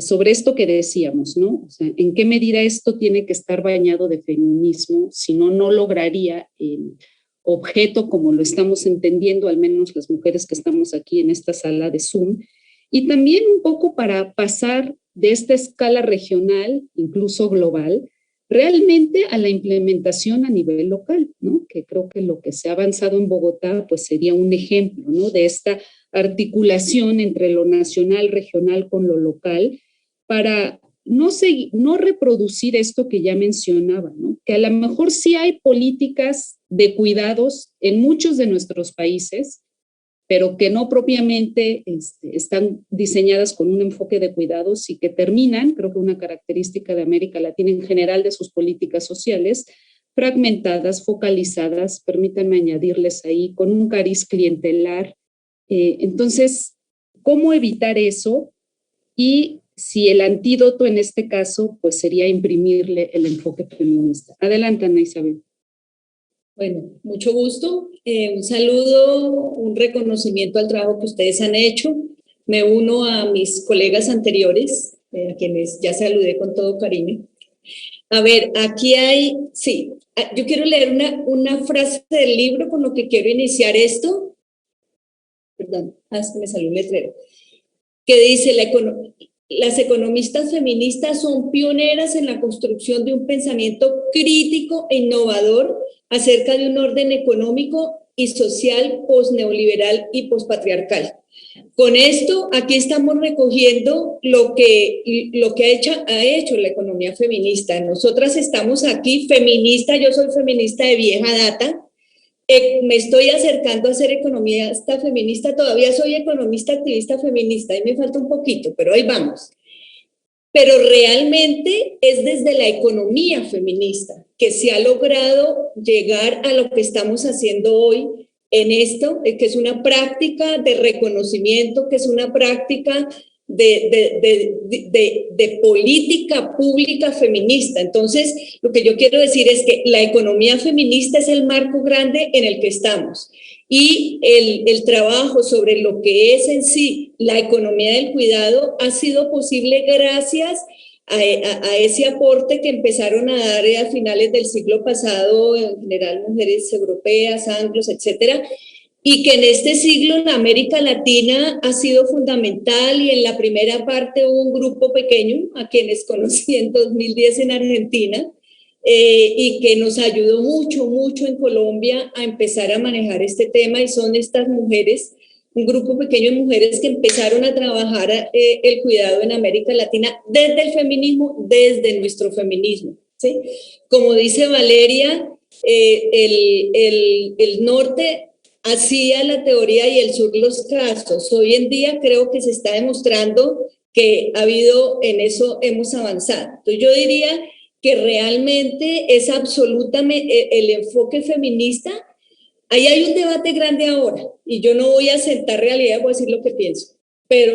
sobre esto que decíamos, ¿no? O sea, ¿en qué medida esto tiene que estar bañado de feminismo? Si no lograría objeto, como lo estamos entendiendo, al menos las mujeres que estamos aquí en esta sala de Zoom, y también un poco para pasar de esta escala regional, incluso global, realmente a la implementación a nivel local, ¿no? Que creo que lo que se ha avanzado en Bogotá, pues sería un ejemplo, ¿no? De esta articulación entre lo nacional, regional con lo local, para no reproducir esto que ya mencionaba, ¿no? Que a lo mejor sí hay políticas de cuidados en muchos de nuestros países, pero que no propiamente están diseñadas con un enfoque de cuidados y que terminan, creo que una característica de América Latina en general de sus políticas sociales, fragmentadas, focalizadas, permítanme añadirles ahí, con un cariz clientelar. Entonces, ¿cómo evitar eso? Y si el antídoto en este caso, pues sería imprimirle el enfoque feminista. Adelante, Ana Isabel. Bueno, mucho gusto. Un saludo, un reconocimiento al trabajo que ustedes han hecho. Me uno a mis colegas anteriores, a quienes ya saludé con todo cariño. A ver, aquí hay, sí, yo quiero leer una frase del libro con lo que quiero iniciar esto. Perdón, es que me salió un letrero. Que dice, las economistas feministas son pioneras en la construcción de un pensamiento crítico e innovador acerca de un orden económico y social posneoliberal y pospatriarcal. Con esto, aquí estamos recogiendo lo que ha hecho la economía feminista. Nosotras estamos aquí, feminista, yo soy feminista de vieja data, me estoy acercando a ser economista feminista, todavía soy economista activista feminista, ahí me falta un poquito, pero ahí vamos. Pero realmente es desde la economía feminista que se ha logrado llegar a lo que estamos haciendo hoy en esto, que es una práctica de reconocimiento, que es una práctica de política pública feminista. Entonces, lo que yo quiero decir es que la economía feminista es el marco grande en el que estamos. Y el trabajo sobre lo que es en sí la economía del cuidado ha sido posible gracias a ese aporte que empezaron a dar a finales del siglo pasado, en general mujeres europeas, anglos, etcétera, y que en este siglo en América Latina ha sido fundamental, y en la primera parte hubo un grupo pequeño a quienes conocí en 2010 en Argentina, y que nos ayudó mucho en Colombia a empezar a manejar este tema, y son estas mujeres, un grupo pequeño de mujeres que empezaron a trabajar el cuidado en América Latina desde el feminismo, desde nuestro feminismo, ¿sí? Como dice Valeria, el norte hacía la teoría y el sur los casos. Hoy en día creo que se está demostrando que ha habido, en eso hemos avanzado. Entonces yo diría que realmente es absolutamente el enfoque feminista. Ahí hay un debate grande ahora, y yo no voy a sentar realidad, voy a decir lo que pienso, pero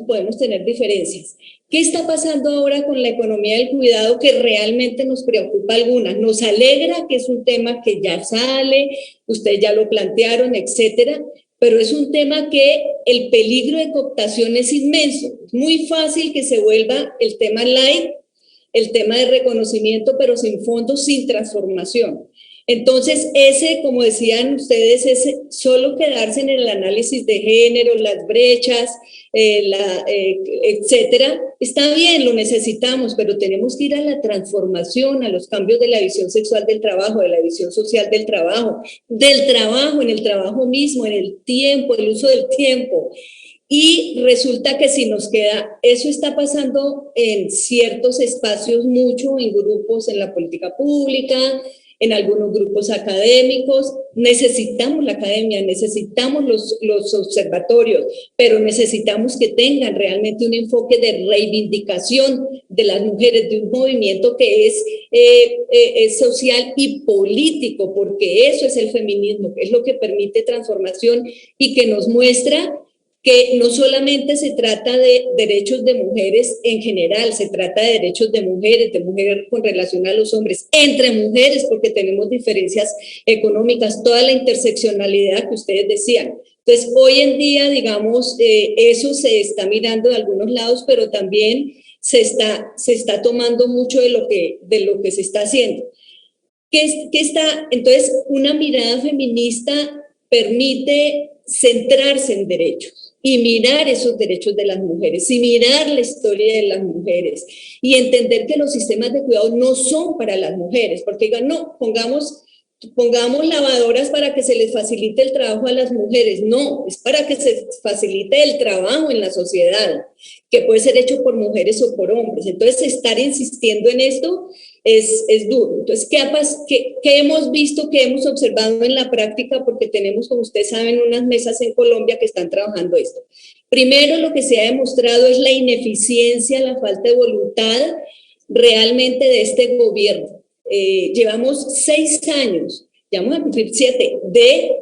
podemos tener diferencias. ¿Qué está pasando ahora con la economía del cuidado que realmente nos preocupa a algunas? Nos alegra, que es un tema que ya sale, ustedes ya lo plantearon, etcétera, pero es un tema que el peligro de cooptación es inmenso. Es muy fácil que se vuelva el tema light, el tema de reconocimiento, pero sin fondos, sin transformación. Entonces, como decían ustedes, es solo quedarse en el análisis de género, las brechas, etcétera. Está bien, lo necesitamos, pero tenemos que ir a la transformación, a los cambios de la visión sexual del trabajo, de la visión social del trabajo, en el trabajo mismo, en el tiempo, el uso del tiempo. Y resulta que si nos queda, eso está pasando en ciertos espacios mucho, en grupos en la política pública, en algunos grupos académicos. Necesitamos la academia, necesitamos los observatorios, pero necesitamos que tengan realmente un enfoque de reivindicación de las mujeres, de un movimiento que es social y político, porque eso es el feminismo, que es lo que permite transformación y que nos muestra que no solamente se trata de derechos de mujeres en general, se trata de derechos de mujeres con relación a los hombres, entre mujeres, porque tenemos diferencias económicas, toda la interseccionalidad que ustedes decían. Entonces, hoy en día, digamos, eso se está mirando de algunos lados, pero también se está tomando mucho de lo que se está haciendo. Entonces, una mirada feminista permite centrarse en derechos y mirar esos derechos de las mujeres y mirar la historia de las mujeres y entender que los sistemas de cuidado no son para las mujeres, porque digan, no, pongamos lavadoras para que se les facilite el trabajo a las mujeres. No, es para que se facilite el trabajo en la sociedad, que puede ser hecho por mujeres o por hombres. Entonces, estar insistiendo en esto es duro. Entonces, ¿qué hemos visto, qué hemos observado en la práctica? Porque tenemos, como ustedes saben, unas mesas en Colombia que están trabajando esto. Primero, lo que se ha demostrado es la ineficiencia, la falta de voluntad realmente de este gobierno. Llevamos 6 años, ya vamos a cumplir 7,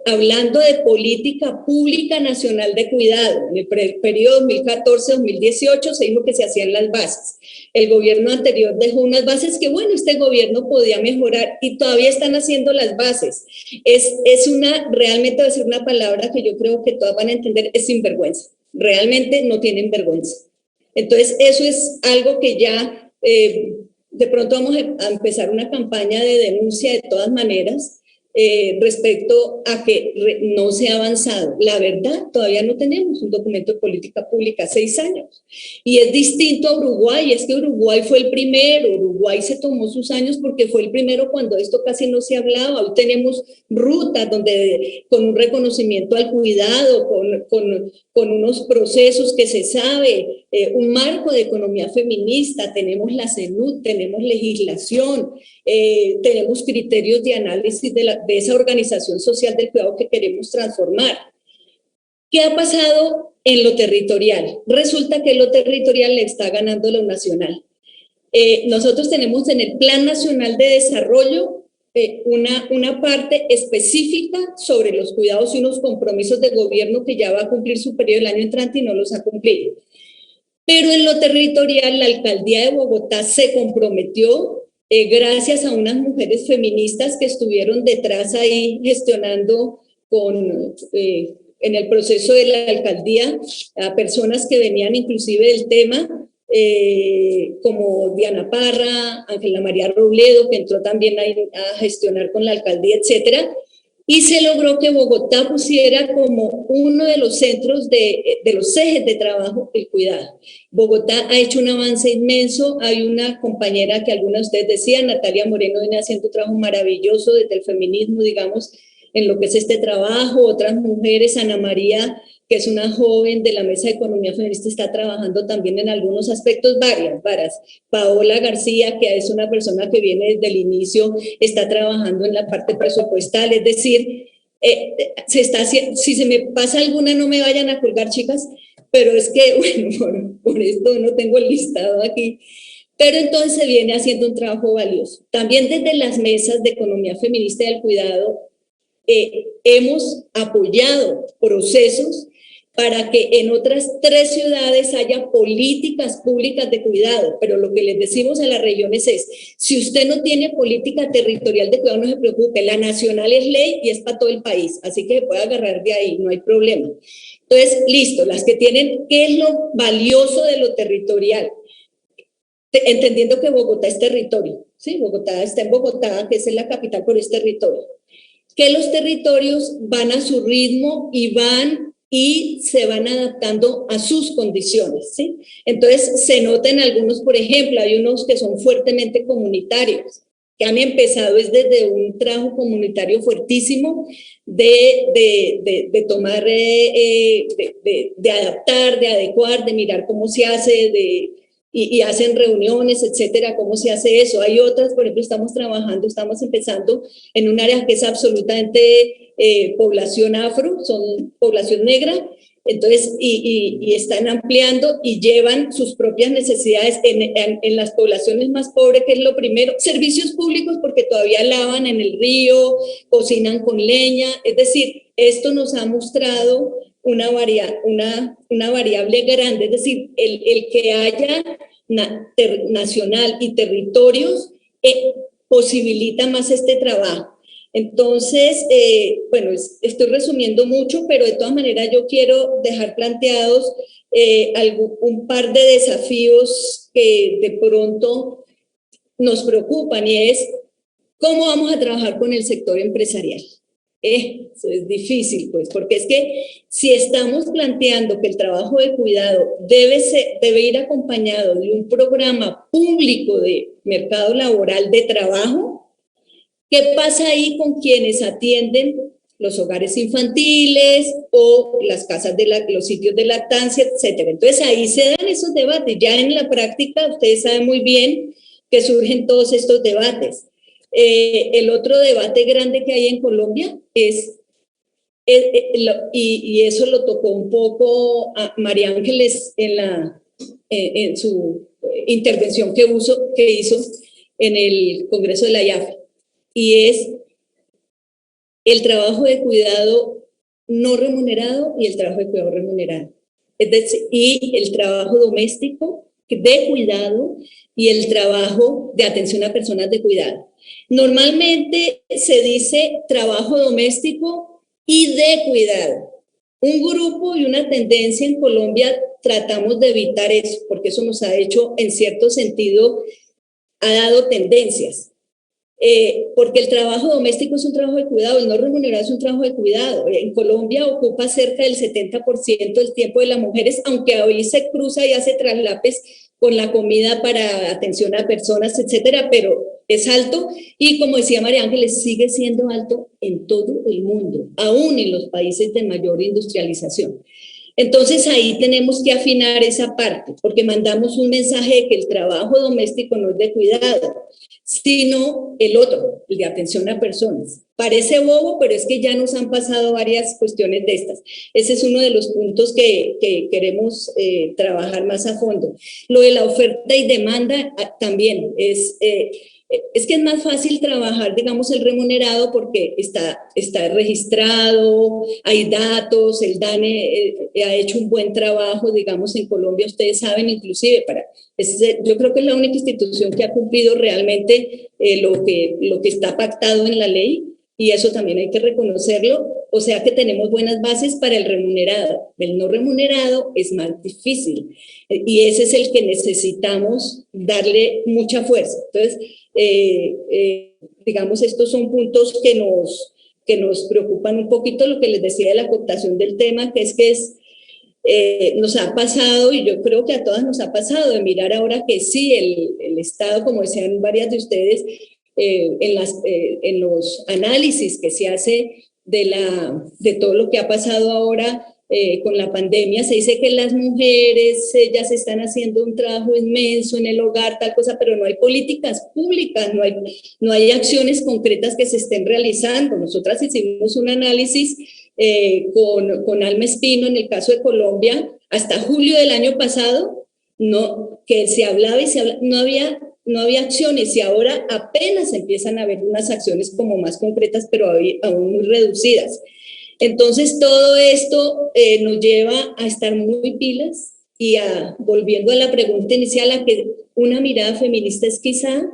hablando de política pública nacional de cuidado. En el periodo 2014-2018 se dijo que se hacían las bases. El gobierno anterior dejó unas bases que, bueno, este gobierno podía mejorar y todavía están haciendo las bases. Realmente va a ser una palabra que yo creo que todas van a entender, es sinvergüenza. Realmente no tienen vergüenza. Entonces, eso es algo que ya... de pronto vamos a empezar una campaña de denuncia de todas maneras respecto a que no se ha avanzado. La verdad, todavía no tenemos un documento de política pública, 6 años. Y es distinto a Uruguay, es que Uruguay fue el primero, Uruguay se tomó sus años porque fue el primero cuando esto casi no se hablaba. Hoy tenemos rutas con un reconocimiento al cuidado, con unos procesos que se sabe, un marco de economía feminista, tenemos la CENUT, tenemos legislación, tenemos criterios de análisis de esa organización social del cuidado que queremos transformar. ¿Qué ha pasado en lo territorial? Resulta que lo territorial le está ganando lo nacional. Nosotros tenemos en el Plan Nacional de Desarrollo una parte específica sobre los cuidados y unos compromisos de gobierno que ya va a cumplir su periodo el año entrante y no los ha cumplido. Pero en lo territorial, la alcaldía de Bogotá se comprometió, gracias a unas mujeres feministas que estuvieron detrás ahí gestionando en el proceso de la alcaldía a personas que venían inclusive del tema, como Diana Parra, Ángela María Robledo, que entró también a gestionar con la alcaldía, etcétera. Y se logró que Bogotá pusiera como uno de los centros de los ejes de trabajo el cuidado. Bogotá ha hecho un avance inmenso. Hay una compañera que algunas de ustedes decían, Natalia Moreno, viene haciendo un trabajo maravilloso desde el feminismo, digamos, en lo que es este trabajo. Otras mujeres, Ana María, que es una joven de la Mesa de Economía Feminista, está trabajando también en algunos aspectos, varias. Paola García, que es una persona que viene desde el inicio, está trabajando en la parte presupuestal, es decir, si se me pasa alguna, no me vayan a colgar, chicas, pero es que, bueno, por esto no tengo el listado aquí, pero entonces se viene haciendo un trabajo valioso. También desde las mesas de Economía Feminista y del Cuidado, hemos apoyado procesos para que en otras 3 ciudades haya políticas públicas de cuidado, pero lo que les decimos a las regiones es, si usted no tiene política territorial de cuidado, no se preocupe, la nacional es ley y es para todo el país, así que se puede agarrar de ahí, no hay problema. Entonces, listo, las que tienen, ¿qué es lo valioso de lo territorial? Entendiendo que Bogotá es territorio, ¿sí? Bogotá está en Bogotá, que es la capital, pero es territorio. Que los territorios van a su ritmo y se van adaptando a sus condiciones, ¿sí? Entonces, se nota en algunos, por ejemplo, hay unos que son fuertemente comunitarios, que han empezado desde un trabajo comunitario fuertísimo de tomar, de adaptar, de adecuar, de mirar cómo se hace, y hacen reuniones, etcétera, cómo se hace eso. Hay otras, por ejemplo, estamos empezando en un área que es absolutamente población afro, son población negra, entonces, y están ampliando y llevan sus propias necesidades en las poblaciones más pobres, que es lo primero, servicios públicos, porque todavía lavan en el río, cocinan con leña, es decir, esto nos ha mostrado una variable grande, es decir, el que haya nacional y territorios posibilita más este trabajo. Entonces, bueno, estoy resumiendo mucho, pero de todas maneras yo quiero dejar planteados un par de desafíos que de pronto nos preocupan, y es ¿Cómo vamos a trabajar con el sector empresarial? Eso es difícil, pues, porque es que si estamos planteando que el trabajo de cuidado debe ir acompañado de un programa público de mercado laboral de trabajo, ¿qué pasa ahí con quienes atienden los hogares infantiles o las casas los sitios de lactancia, etcétera? Entonces ahí se dan esos debates. Ya en la práctica ustedes saben muy bien que surgen todos estos debates. El otro debate grande que hay en Colombia y eso lo tocó un poco a María Ángeles en su intervención que hizo en el Congreso de la IAFE, y es el trabajo de cuidado no remunerado y el trabajo de cuidado remunerado. Es decir, y el trabajo doméstico de cuidado y el trabajo de atención a personas de cuidado. Normalmente se dice trabajo doméstico y de cuidado. Un grupo y una tendencia en Colombia tratamos de evitar eso, porque eso nos ha hecho, en cierto sentido, ha dado tendencias. Porque el trabajo doméstico es un trabajo de cuidado, el no remunerado es un trabajo de cuidado. En Colombia ocupa cerca del 70% del tiempo de las mujeres, aunque hoy se cruza y hace traslapes con la comida para atención a personas, etcétera, pero es alto y, como decía María Ángeles, sigue siendo alto en todo el mundo, aún en los países de mayor industrialización. Entonces ahí tenemos que afinar esa parte, porque mandamos un mensaje de que el trabajo doméstico no es de cuidado, sino el otro, el de atención a personas. Parece bobo, pero es que ya nos han pasado varias cuestiones de estas. Ese es uno de los puntos que queremos trabajar más a fondo. Lo de la oferta y demanda también es que es más fácil trabajar, digamos, el remunerado porque está registrado, hay datos, el DANE ha hecho un buen trabajo, digamos, en Colombia, ustedes saben, inclusive, yo creo que es la única institución que ha cumplido realmente lo que está pactado en la ley, y eso también hay que reconocerlo. O sea que tenemos buenas bases para el remunerado. El no remunerado es más difícil y ese es el que necesitamos darle mucha fuerza. Entonces, digamos, estos son puntos que nos preocupan un poquito, lo que les decía de la cooptación del tema, que nos ha pasado, y yo creo que a todas nos ha pasado, de mirar ahora que sí, el Estado, como decían varias de ustedes, en los análisis que se hace de todo lo que ha pasado ahora con la pandemia, se dice que las mujeres, ellas están haciendo un trabajo inmenso en el hogar, tal cosa, pero no hay políticas públicas, no hay acciones concretas que se estén realizando. Nosotras hicimos un análisis con Alma Espino en el caso de Colombia, hasta julio del año pasado, que se hablaba y no había acciones, y ahora apenas empiezan a haber unas acciones como más concretas, pero aún muy reducidas. Entonces todo esto nos lleva a estar muy pilas y volviendo a la pregunta inicial, a que una mirada feminista es quizá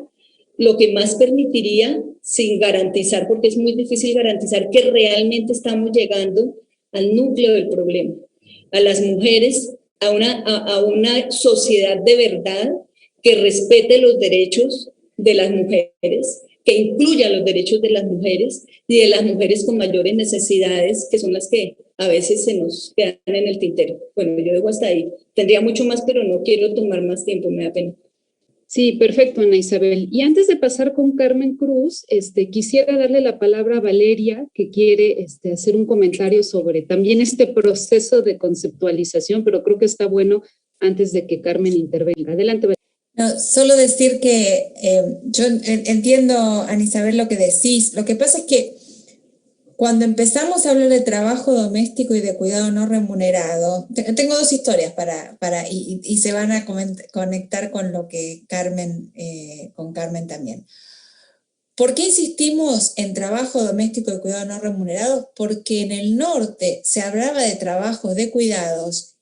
lo que más permitiría, sin garantizar, porque es muy difícil garantizar, que realmente estamos llegando al núcleo del problema, a las mujeres, a una sociedad de verdad que respete los derechos de las mujeres, que incluya los derechos de las mujeres y de las mujeres con mayores necesidades, que son las que a veces se nos quedan en el tintero. Bueno, yo dejo hasta ahí. Tendría mucho más, pero no quiero tomar más tiempo, me da pena. Sí, perfecto, Ana Isabel. Y antes de pasar con Carmen Cruz, quisiera darle la palabra a Valeria, que quiere hacer un comentario sobre también este proceso de conceptualización, pero creo que está bueno antes de que Carmen intervenga. Adelante, Valeria. No, solo decir que yo entiendo, Ana Isabel, lo que decís. Lo que pasa es que cuando empezamos a hablar de trabajo doméstico y de cuidado no remunerado, tengo dos historias y se van a conectar con lo que con Carmen también. ¿Por qué insistimos en trabajo doméstico y cuidado no remunerado? Porque en el norte se hablaba de trabajo de cuidados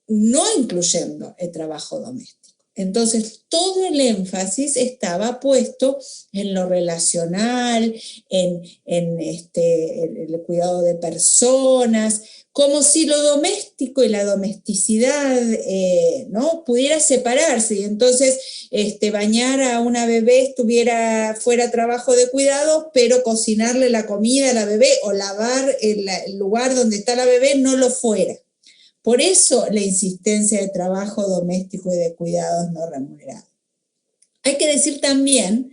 no incluyendo el trabajo doméstico. Entonces, todo el énfasis estaba puesto en lo relacional, en el cuidado de personas, como si lo doméstico y la domesticidad ¿no? pudiera separarse, y entonces bañar a una bebé fuera trabajo de cuidado, pero cocinarle la comida a la bebé o lavar el lugar donde está la bebé no lo fuera. Por eso la insistencia de trabajo doméstico y de cuidados no remunerados. Hay que decir también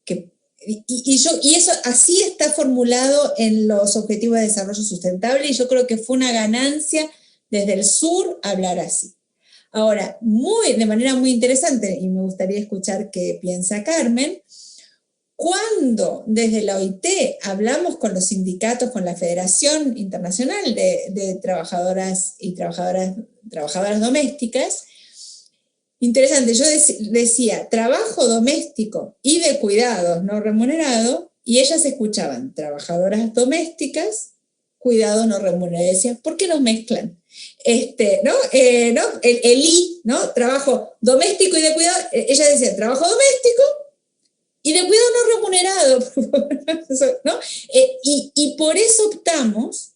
que, y eso así está formulado en los Objetivos de Desarrollo Sustentable, y yo creo que fue una ganancia desde el sur hablar así. Ahora, de manera muy interesante, y me gustaría escuchar qué piensa Carmen, cuando desde la OIT hablamos con los sindicatos, con la Federación Internacional de Trabajadoras y Trabajadoras Domésticas, interesante, yo decía trabajo doméstico y de cuidados no remunerado, y ellas escuchaban trabajadoras domésticas, cuidados no remunerados. Decían, ¿por qué los mezclan? ¿No? El I, ¿no? Trabajo doméstico y de cuidado. Ella decía trabajo doméstico y de cuidado no remunerado, ¿no? Y por eso optamos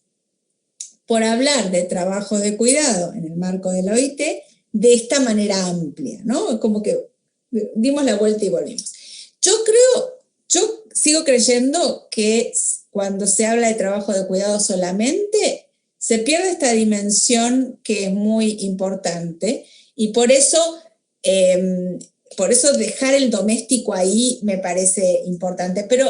por hablar de trabajo de cuidado en el marco de la OIT de esta manera amplia, ¿no? Como que dimos la vuelta y volvimos. Yo sigo creyendo que cuando se habla de trabajo de cuidado solamente, se pierde esta dimensión que es muy importante, y por eso dejar el doméstico ahí me parece importante. Pero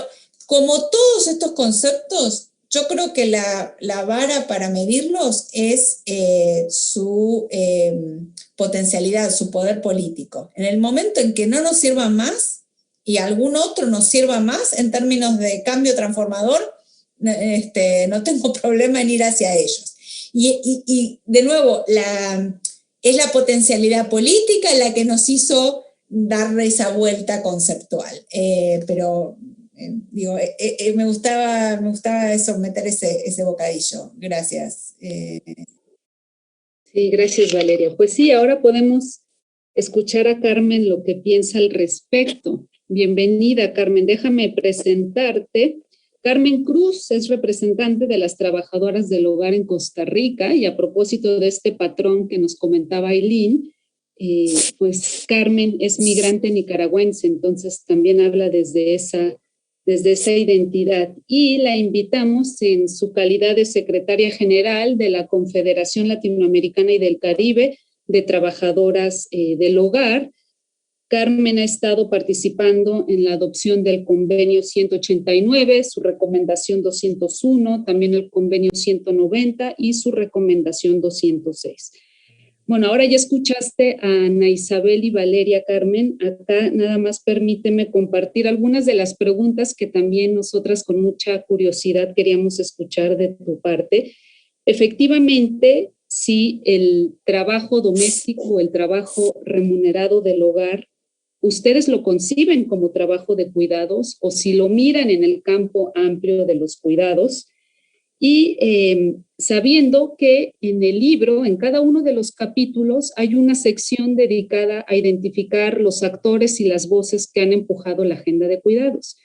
como todos estos conceptos, yo creo que la vara para medirlos es su potencialidad, su poder político. En el momento en que no nos sirva más y algún otro nos sirva más en términos de cambio transformador, no tengo problema en ir hacia ellos. Y de nuevo, es la potencialidad política la que nos hizo darle esa vuelta conceptual. Pero digo, me gustaba eso, meter ese bocadillo. Gracias. Sí, gracias, Valeria. Pues sí, ahora podemos escuchar a Carmen lo que piensa al respecto. Bienvenida, Carmen. Déjame presentarte. Carmen Cruz es representante de las trabajadoras del hogar en Costa Rica, y a propósito de este patrón que nos comentaba Aileen, pues Carmen es migrante nicaragüense, entonces también habla desde esa identidad, y la invitamos en su calidad de secretaria general de la Confederación Latinoamericana y del Caribe de Trabajadoras del Hogar. Carmen ha estado participando en la adopción del convenio 189, su recomendación 201, también el convenio 190 y su recomendación 206. Bueno, ahora ya escuchaste a Ana Isabel y Valeria, Carmen. Acá nada más permíteme compartir algunas de las preguntas que también nosotras con mucha curiosidad queríamos escuchar de tu parte. Efectivamente, si el trabajo doméstico o el trabajo remunerado del hogar, ustedes lo conciben como trabajo de cuidados, o si lo miran en el campo amplio de los cuidados, y sabiendo que en el libro, en cada uno de los capítulos, hay una sección dedicada a identificar los actores y las voces que han empujado la agenda de cuidados.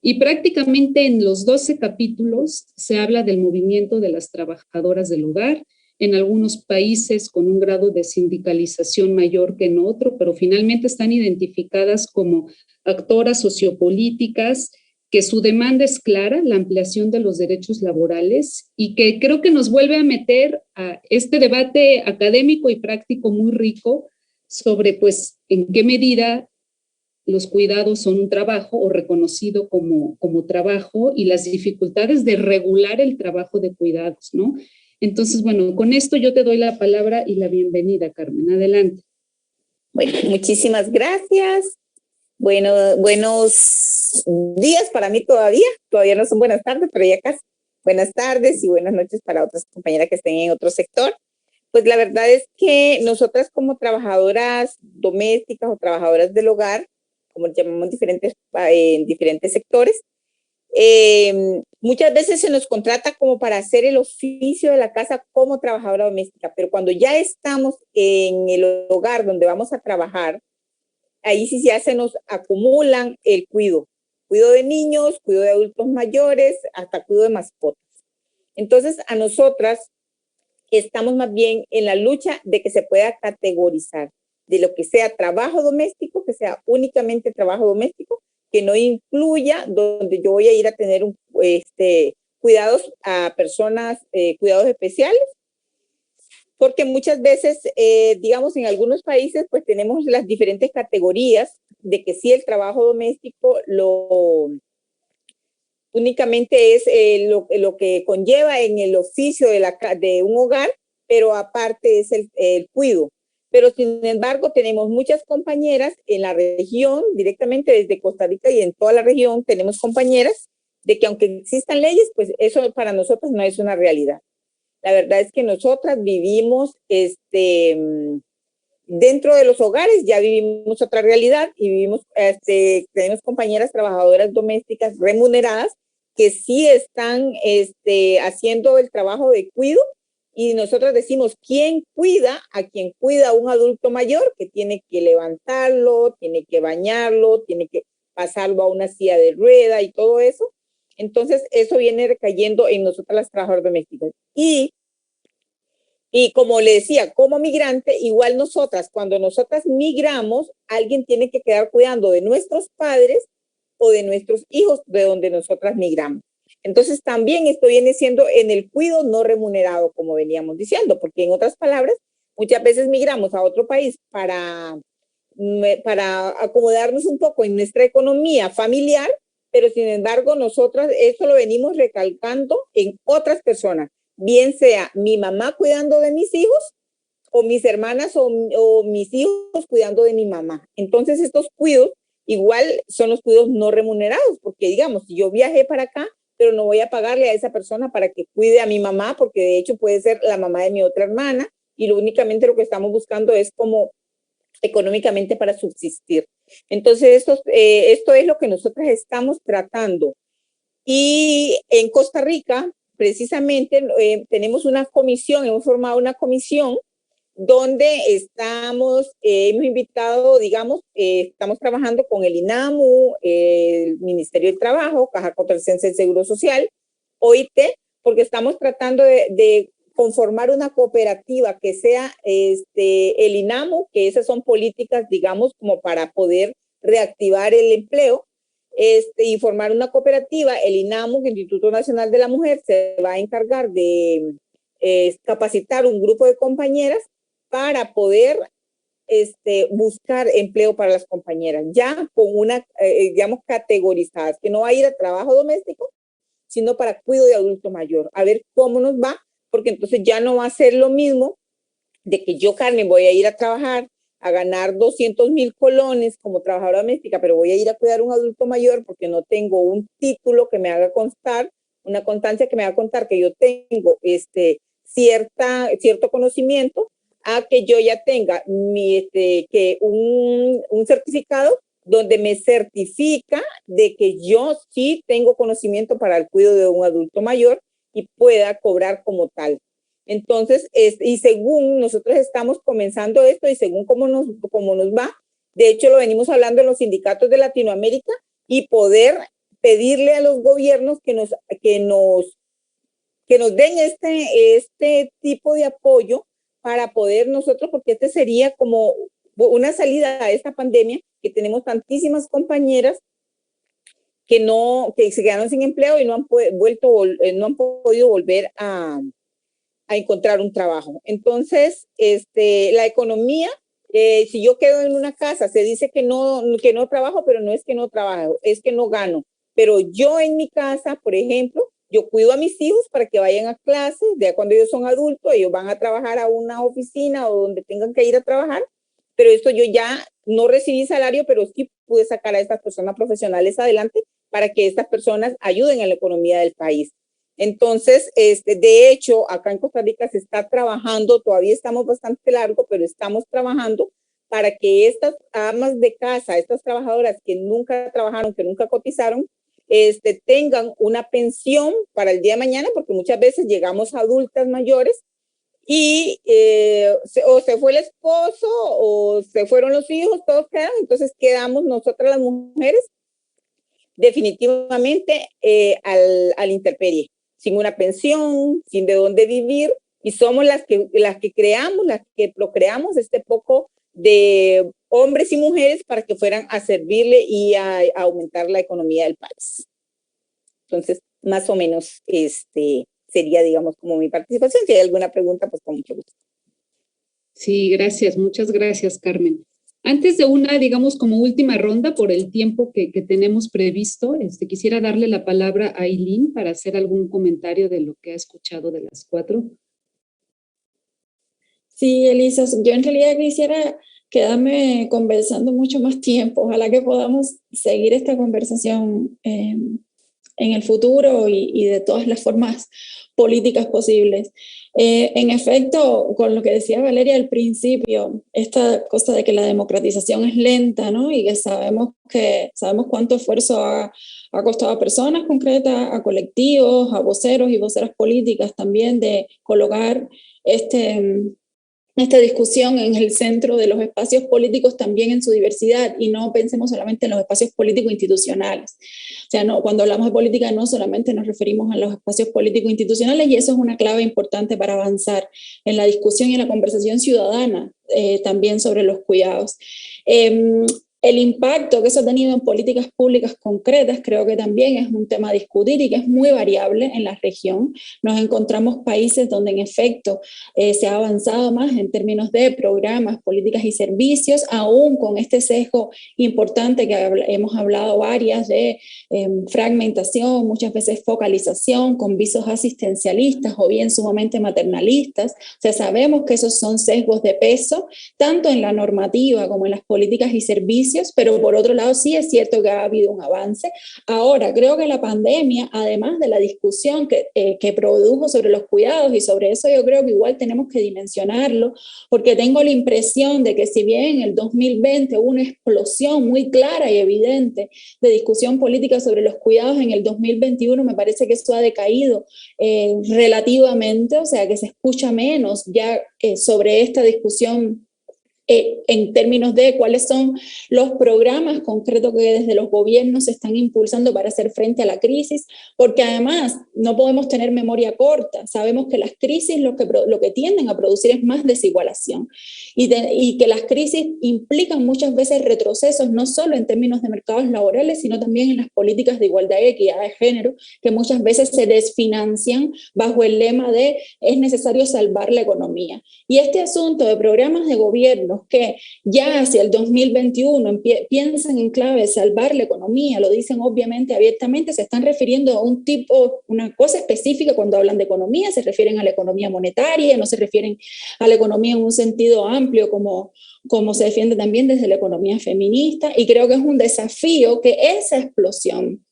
Y prácticamente en los 12 capítulos se habla del movimiento de las trabajadoras del hogar, en algunos países con un grado de sindicalización mayor que en otro, pero finalmente están identificadas como actoras sociopolíticas, que su demanda es clara, la ampliación de los derechos laborales, y que creo que nos vuelve a meter a este debate académico y práctico muy rico sobre, pues, en qué medida los cuidados son un trabajo o reconocido como trabajo, y las dificultades de regular el trabajo de cuidados, ¿no? Entonces, bueno, con esto yo te doy la palabra y la bienvenida, Carmen. Adelante. Bueno, muchísimas gracias. Buenos días para mí todavía no son buenas tardes, pero ya casi. Buenas tardes y buenas noches para otras compañeras que estén en otro sector. Pues la verdad es que nosotras como trabajadoras domésticas o trabajadoras del hogar, como llamamos en diferentes sectores, muchas veces se nos contrata como para hacer el oficio de la casa como trabajadora doméstica, pero cuando ya estamos en el hogar donde vamos a trabajar, ahí sí ya se nos acumulan el cuido de niños, cuido de adultos mayores, hasta cuido de mascotas. Entonces, a nosotras estamos más bien en la lucha de que se pueda categorizar de lo que sea trabajo doméstico, que sea únicamente trabajo doméstico, que no incluya donde yo voy a ir a tener cuidados a personas, cuidados especiales, porque muchas veces, digamos, en algunos países, pues tenemos las diferentes categorías de que sí el trabajo doméstico únicamente es lo que conlleva en el oficio de un hogar, pero aparte es el cuido. Pero sin embargo, tenemos muchas compañeras en la región, directamente desde Costa Rica y en toda la región, tenemos compañeras de que aunque existan leyes, pues eso para nosotros no es una realidad. La verdad es que nosotras vivimos dentro de los hogares, ya vivimos otra realidad y vivimos, tenemos compañeras trabajadoras domésticas remuneradas que sí están haciendo el trabajo de cuido, y nosotros decimos, ¿quién cuida a quien cuida a un adulto mayor que tiene que levantarlo, tiene que bañarlo, tiene que pasarlo a una silla de rueda y todo eso? Entonces, eso viene recayendo en nosotras las trabajadoras domésticas. Y como le decía, como migrante, igual nosotras, cuando nosotras migramos, alguien tiene que quedar cuidando de nuestros padres o de nuestros hijos de donde nosotras migramos. Entonces, también esto viene siendo en el cuidado no remunerado, como veníamos diciendo, porque en otras palabras, muchas veces migramos a otro país para acomodarnos un poco en nuestra economía familiar, pero sin embargo, nosotras esto lo venimos recalcando en otras personas, bien sea mi mamá cuidando de mis hijos o mis hermanas o mis hijos cuidando de mi mamá. Entonces, estos cuidados igual son los cuidados no remunerados, porque digamos, si yo viajé para acá, pero no voy a pagarle a esa persona para que cuide a mi mamá, porque de hecho puede ser la mamá de mi otra hermana, y únicamente lo que estamos buscando es como económicamente para subsistir. Entonces, esto es lo que nosotros estamos tratando. Y en Costa Rica, precisamente, tenemos una comisión, hemos formado una comisión donde hemos invitado, digamos, estamos trabajando con el INAMU, el Ministerio del Trabajo, Caja Costarricense del Seguro Social, OIT, porque estamos tratando de conformar una cooperativa que sea el INAMU, que esas son políticas, digamos, como para poder reactivar el empleo, y formar una cooperativa. El INAMU, el Instituto Nacional de la Mujer, se va a encargar de capacitar un grupo de compañeras para poder buscar empleo para las compañeras, ya con una, digamos, categorizadas, que no va a ir a trabajo doméstico, sino para cuidado de adulto mayor, a ver cómo nos va, porque entonces ya no va a ser lo mismo de que yo, Carmen, voy a ir a trabajar a ganar 200,000 colones como trabajadora doméstica, pero voy a ir a cuidar a un adulto mayor porque no tengo un título que me haga constar, una constancia que me haga contar que yo tengo cierto conocimiento, a que yo ya tenga un certificado donde me certifica de que yo sí tengo conocimiento para el cuidado de un adulto mayor y pueda cobrar como tal. Entonces, y según nosotros estamos comenzando esto y según cómo nos va, de hecho lo venimos hablando en los sindicatos de Latinoamérica, y poder pedirle a los gobiernos que nos den este tipo de apoyo para poder nosotros, porque este sería como una salida a esta pandemia, que tenemos tantísimas compañeras que se quedaron sin empleo y no han podido volver a encontrar un trabajo. Entonces, la economía, si yo quedo en una casa, se dice que no trabajo, pero no es que no trabajo, es que no gano. Pero yo en mi casa, por ejemplo, yo cuido a mis hijos para que vayan a clases, ya cuando ellos son adultos, ellos van a trabajar a una oficina o donde tengan que ir a trabajar, pero esto yo ya no recibí salario, pero sí pude sacar a estas personas profesionales adelante para que estas personas ayuden a la economía del país. Entonces, de hecho, acá en Costa Rica se está trabajando, todavía estamos bastante largo, pero estamos trabajando para que estas amas de casa, estas trabajadoras que nunca trabajaron, que nunca cotizaron, tengan una pensión para el día de mañana, porque muchas veces llegamos adultas mayores y o se fue el esposo o se fueron los hijos, todos quedaron, entonces quedamos nosotras las mujeres definitivamente al intemperie, sin una pensión, sin de dónde vivir, y somos las que creamos, las que procreamos este poco de hombres y mujeres para que fueran a servirle y a aumentar la economía del país. Entonces, más o menos sería, digamos, como mi participación. Si hay alguna pregunta, pues con mucho gusto. Sí, gracias, muchas gracias, Carmen. Antes de una, digamos, como última ronda por el tiempo que tenemos previsto, quisiera darle la palabra a Ailín para hacer algún comentario de lo que ha escuchado de las cuatro. Sí, Elisa, yo en realidad quisiera quedarme conversando mucho más tiempo. Ojalá que podamos seguir esta conversación en el futuro y de todas las formas políticas posibles. En efecto, con lo que decía Valeria al principio, esta cosa de que la democratización es lenta, ¿no? Y que sabemos cuánto esfuerzo ha costado a personas concretas, a colectivos, a voceros y voceras políticas también de colocar esta discusión en el centro de los espacios políticos también en su diversidad, y no pensemos solamente en los espacios políticos institucionales. O sea, no, cuando hablamos de política no solamente nos referimos a los espacios políticos institucionales, y eso es una clave importante para avanzar en la discusión y en la conversación ciudadana también sobre los cuidados. El impacto que eso ha tenido en políticas públicas concretas creo que también es un tema a discutir y que es muy variable en la región. Nos encontramos países donde en efecto se ha avanzado más en términos de programas, políticas y servicios, aún con este sesgo importante que hemos hablado varias de fragmentación, muchas veces focalización, con visos asistencialistas o bien sumamente maternalistas. O sea, sabemos que esos son sesgos de peso, tanto en la normativa como en las políticas y servicios, pero por otro lado sí es cierto que ha habido un avance. Ahora, creo que la pandemia, además de la discusión que produjo sobre los cuidados, y sobre eso yo creo que igual tenemos que dimensionarlo, porque tengo la impresión de que si bien en el 2020 hubo una explosión muy clara y evidente de discusión política sobre los cuidados, en el 2021 me parece que eso ha decaído relativamente, o sea que se escucha menos ya sobre esta discusión en términos de cuáles son los programas concretos que desde los gobiernos se están impulsando para hacer frente a la crisis, porque además no podemos tener memoria corta. Sabemos que las crisis lo que tienden a producir es más desigualación, y que las crisis implican muchas veces retrocesos, no solo en términos de mercados laborales, sino también en las políticas de igualdad y equidad de género, que muchas veces se desfinancian bajo el lema de es necesario salvar la economía. Y este asunto de programas de gobierno que ya hacia el 2021 piensan en clave de salvar la economía, lo dicen obviamente abiertamente, se están refiriendo a una cosa específica. Cuando hablan de economía se refieren a la economía monetaria, no se refieren a la economía en un sentido amplio como se defiende también desde la economía feminista, y creo que es un desafío que esa explosión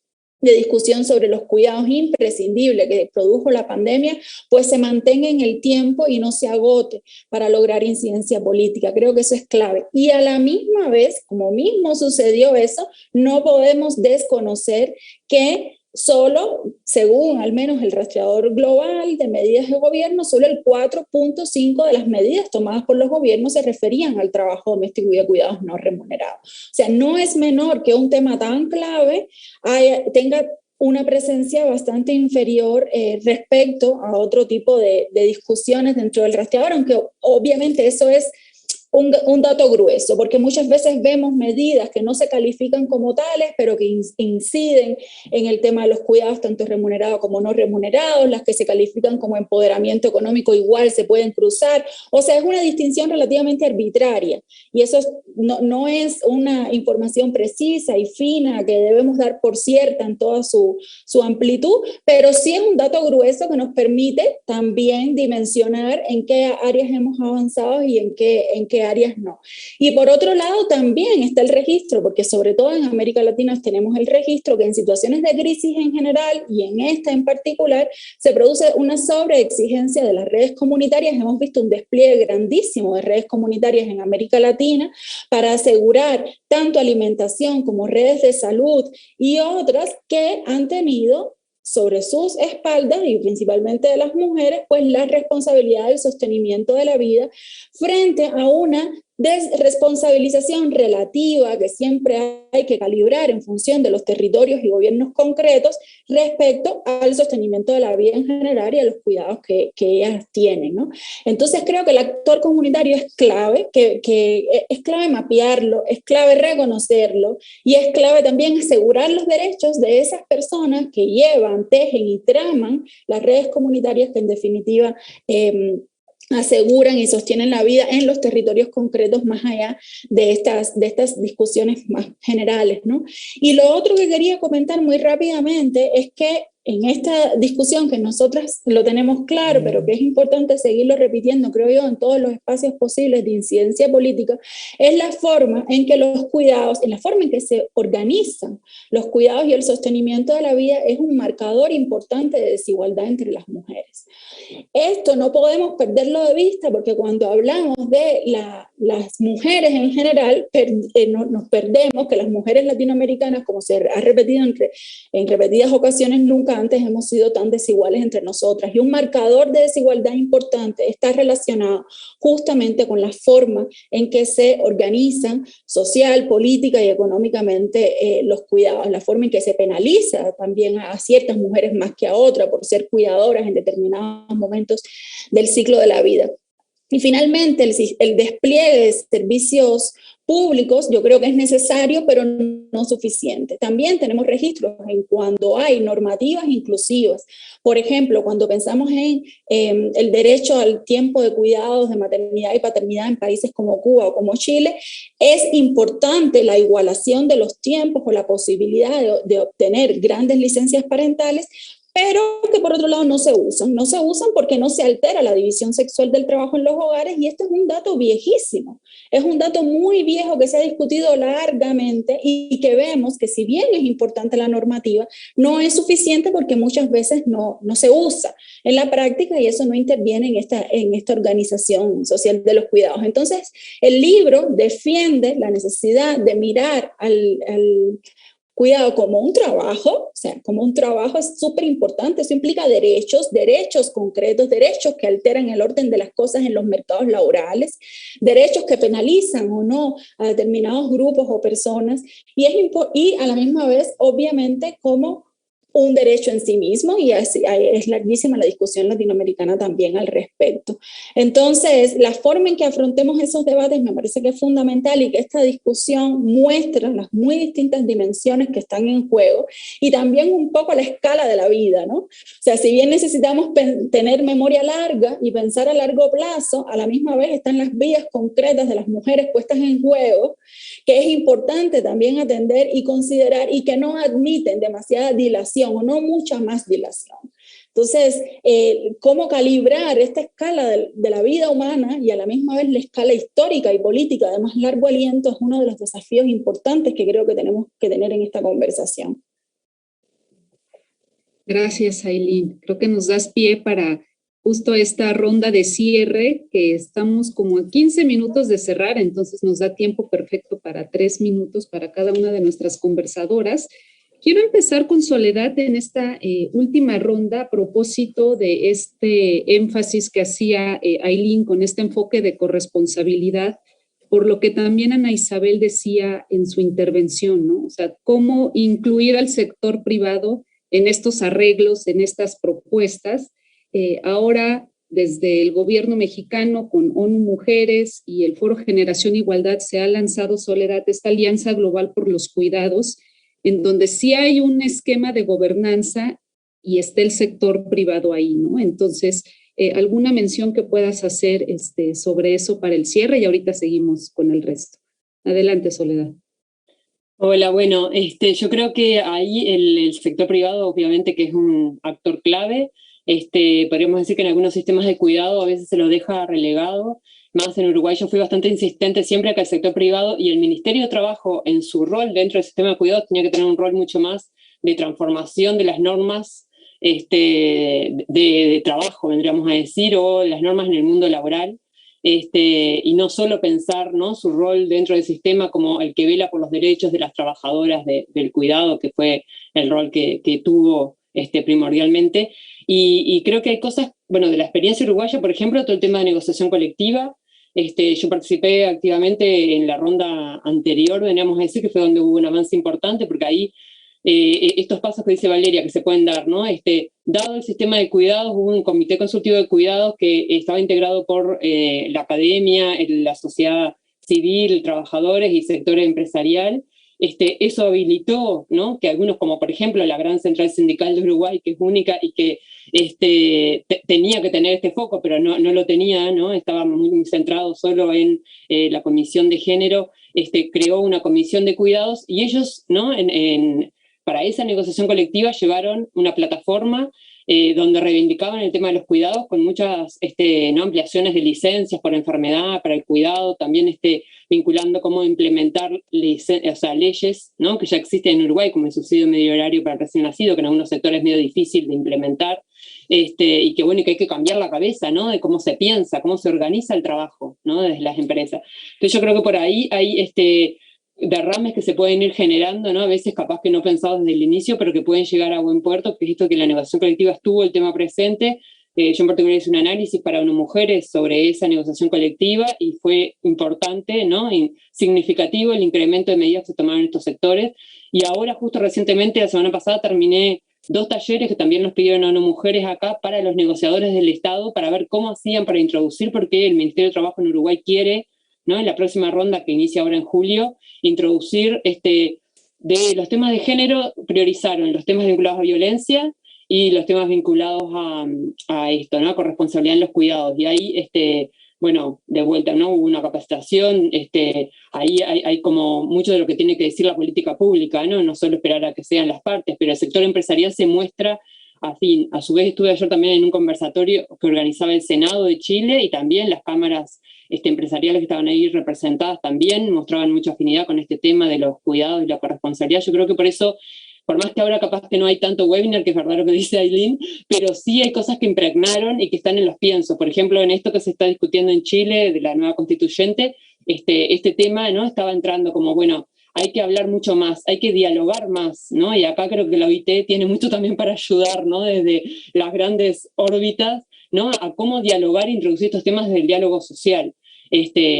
de discusión sobre los cuidados imprescindible que produjo la pandemia, pues se mantenga en el tiempo y no se agote para lograr incidencia política. Creo que eso es clave. Y a la misma vez, como mismo sucedió eso, no podemos desconocer que solo, según al menos el rastreador global de medidas de gobierno, solo el 4.5 de las medidas tomadas por los gobiernos se referían al trabajo doméstico y de cuidados no remunerados. O sea, no es menor que un tema tan clave tenga una presencia bastante inferior respecto a otro tipo de discusiones dentro del rastreador, aunque obviamente eso es un dato grueso, porque muchas veces vemos medidas que no se califican como tales, pero que inciden en el tema de los cuidados, tanto remunerados como no remunerados. Las que se califican como empoderamiento económico igual se pueden cruzar. O sea, es una distinción relativamente arbitraria, y eso no es una información precisa y fina que debemos dar por cierta en toda su amplitud, pero sí es un dato grueso que nos permite también dimensionar en qué áreas hemos avanzado y en qué áreas no. Y por otro lado también está el registro, porque sobre todo en América Latina tenemos el registro que en situaciones de crisis en general y en esta en particular se produce una sobreexigencia de las redes comunitarias. Hemos visto un despliegue grandísimo de redes comunitarias en América Latina para asegurar tanto alimentación como redes de salud y otras que han tenido sobre sus espaldas, y principalmente de las mujeres, pues la responsabilidad del sostenimiento de la vida frente a una desresponsabilización relativa que siempre hay que calibrar en función de los territorios y gobiernos concretos respecto al sostenimiento de la vida en general y a los cuidados que ellas tienen, ¿no? Entonces creo que el actor comunitario es clave, que es clave mapearlo, es clave reconocerlo y es clave también asegurar los derechos de esas personas que llevan, tejen y traman las redes comunitarias que en definitiva aseguran y sostienen la vida en los territorios concretos más allá de estas discusiones más generales, ¿no? Y lo otro que quería comentar muy rápidamente es que en esta discusión que nosotras lo tenemos claro, pero que es importante seguirlo repitiendo, creo yo, en todos los espacios posibles de incidencia política, es la forma en que los cuidados, en la forma en que se organizan los cuidados y el sostenimiento de la vida es un marcador importante de desigualdad entre las mujeres. Esto no podemos perderlo de vista porque cuando hablamos de las mujeres en general, nos perdemos que las mujeres latinoamericanas, como se ha repetido en repetidas ocasiones, nunca antes hemos sido tan desiguales entre nosotras. Y un marcador de desigualdad importante está relacionado justamente con la forma en que se organizan social, política y económicamente los cuidados, la forma en que se penaliza también a ciertas mujeres más que a otras por ser cuidadoras en determinados momentos del ciclo de la vida. Y finalmente, el despliegue de servicios públicos yo creo que es necesario, pero no suficiente. También tenemos registros en cuando hay normativas inclusivas. Por ejemplo, cuando pensamos en el derecho al tiempo de cuidados de maternidad y paternidad en países como Cuba o como Chile, es importante la igualación de los tiempos o la posibilidad de obtener grandes licencias parentales, pero que por otro lado no se usan porque no se altera la división sexual del trabajo en los hogares, y este es un dato viejísimo, es un dato muy viejo que se ha discutido largamente y que vemos que si bien es importante la normativa, no es suficiente porque muchas veces no se usa en la práctica y eso no interviene en esta organización social de los cuidados. Entonces, el libro defiende la necesidad de mirar al cuidado como un trabajo, o sea, como un trabajo es súper importante. Eso implica derechos concretos, derechos que alteran el orden de las cosas en los mercados laborales, derechos que penalizan o no a determinados grupos o personas, y a la misma vez, obviamente, como un derecho en sí mismo, y es larguísima la discusión latinoamericana también al respecto. Entonces, la forma en que afrontemos esos debates me parece que es fundamental y que esta discusión muestra las muy distintas dimensiones que están en juego y también un poco la escala de la vida, ¿no? O sea, si bien necesitamos tener memoria larga y pensar a largo plazo, a la misma vez están las vidas concretas de las mujeres puestas en juego, que es importante también atender y considerar y que no admiten demasiada dilación o no mucha más dilación. Entonces, cómo calibrar esta escala de la vida humana y a la misma vez la escala histórica y política de más largo aliento es uno de los desafíos importantes que creo que tenemos que tener en esta conversación. Gracias, Ailín. Creo que nos das pie para justo esta ronda de cierre, que estamos como a 15 minutos de cerrar, entonces nos da tiempo perfecto para 3 minutos para cada una de nuestras conversadoras. Quiero empezar con Soledad en esta última ronda a propósito de este énfasis que hacía Ailín con este enfoque de corresponsabilidad, por lo que también Ana Isabel decía en su intervención, ¿no? O sea, cómo incluir al sector privado en estos arreglos, en estas propuestas. Ahora, desde el gobierno mexicano con ONU Mujeres y el Foro Generación Igualdad se ha lanzado, Soledad, esta Alianza Global por los Cuidados, en donde sí hay un esquema de gobernanza y está el sector privado ahí, ¿no? Entonces, ¿alguna mención que puedas hacer sobre eso para el cierre? Y ahorita seguimos con el resto. Adelante, Soledad. Hola, bueno, yo creo que ahí el sector privado obviamente que es un actor clave. Podríamos decir que en algunos sistemas de cuidado a veces se lo deja relegado. Más en Uruguay yo fui bastante insistente siempre que el sector privado y el Ministerio de Trabajo en su rol dentro del sistema de cuidado tenía que tener un rol mucho más de transformación de las normas de trabajo, vendríamos a decir, o las normas en el mundo laboral, y no solo pensar, ¿no?, su rol dentro del sistema como el que vela por los derechos de las trabajadoras del cuidado, que fue el rol que tuvo primordialmente. Y creo que hay cosas, bueno, de la experiencia uruguaya, por ejemplo, todo el tema de negociación colectiva. Yo participé activamente en la ronda anterior, veníamos a decir, que fue donde hubo un avance importante, porque ahí estos pasos que dice Valeria que se pueden dar, ¿no? Dado el sistema de cuidados, hubo un comité consultivo de cuidados que estaba integrado por la academia, la sociedad civil, trabajadores y sector empresarial. Eso habilitó, ¿no?, que algunos, como por ejemplo la Gran Central Sindical de Uruguay, que es única y que tenía que tener este foco, pero no lo tenía, ¿no? Estaba muy centrado solo en la comisión de género, creó una comisión de cuidados y ellos, ¿no?, para esa negociación colectiva llevaron una plataforma donde reivindicaban el tema de los cuidados con muchas ¿no?, ampliaciones de licencias por enfermedad para el cuidado, también vinculando cómo implementar leyes, ¿no?, que ya existen en Uruguay, como el subsidio medio horario para recién nacido, que en algunos sectores es medio difícil de implementar, y que bueno, que hay que cambiar la cabeza, ¿no?, de cómo se piensa, cómo se organiza el trabajo, ¿no?, desde las empresas. Entonces yo creo que por ahí hay derrames que se pueden ir generando, ¿no?, a veces capaz que no pensados desde el inicio, pero que pueden llegar a buen puerto, que es esto que la negociación colectiva estuvo el tema presente. Yo en particular hice un análisis para ONU Mujeres sobre esa negociación colectiva y fue importante, ¿no?, y significativo el incremento de medidas que se tomaron en estos sectores. Y ahora, justo recientemente, la semana pasada, terminé 2 talleres que también nos pidieron ONU Mujeres acá para los negociadores del Estado, para ver cómo hacían para introducir, porque el Ministerio de Trabajo en Uruguay quiere, ¿no?, en la próxima ronda que inicia ahora en julio, introducir de los temas de género, priorizaron los temas vinculados a violencia y los temas vinculados a esto, ¿no?, a corresponsabilidad en los cuidados. Y ahí, bueno, de vuelta, ¿no?, hubo una capacitación, ahí hay como mucho de lo que tiene que decir la política pública, ¿no?, no solo esperar a que sean las partes, pero el sector empresarial se muestra afín. A su vez estuve ayer también en un conversatorio que organizaba el Senado de Chile y también las cámaras empresariales que estaban ahí representadas también mostraban mucha afinidad con este tema de los cuidados y la corresponsabilidad. Yo creo que por eso, por más que ahora capaz que no hay tanto webinar, que es verdad lo que dice Aileen, pero sí hay cosas que impregnaron y que están en los piensos. Por ejemplo, en esto que se está discutiendo en Chile, de la nueva constituyente, este tema, ¿no?, estaba entrando como, bueno, hay que hablar mucho más, hay que dialogar más, ¿no? Y acá creo que la OIT tiene mucho también para ayudar, ¿no?, desde las grandes órbitas, ¿no?, a cómo dialogar e introducir estos temas del diálogo social,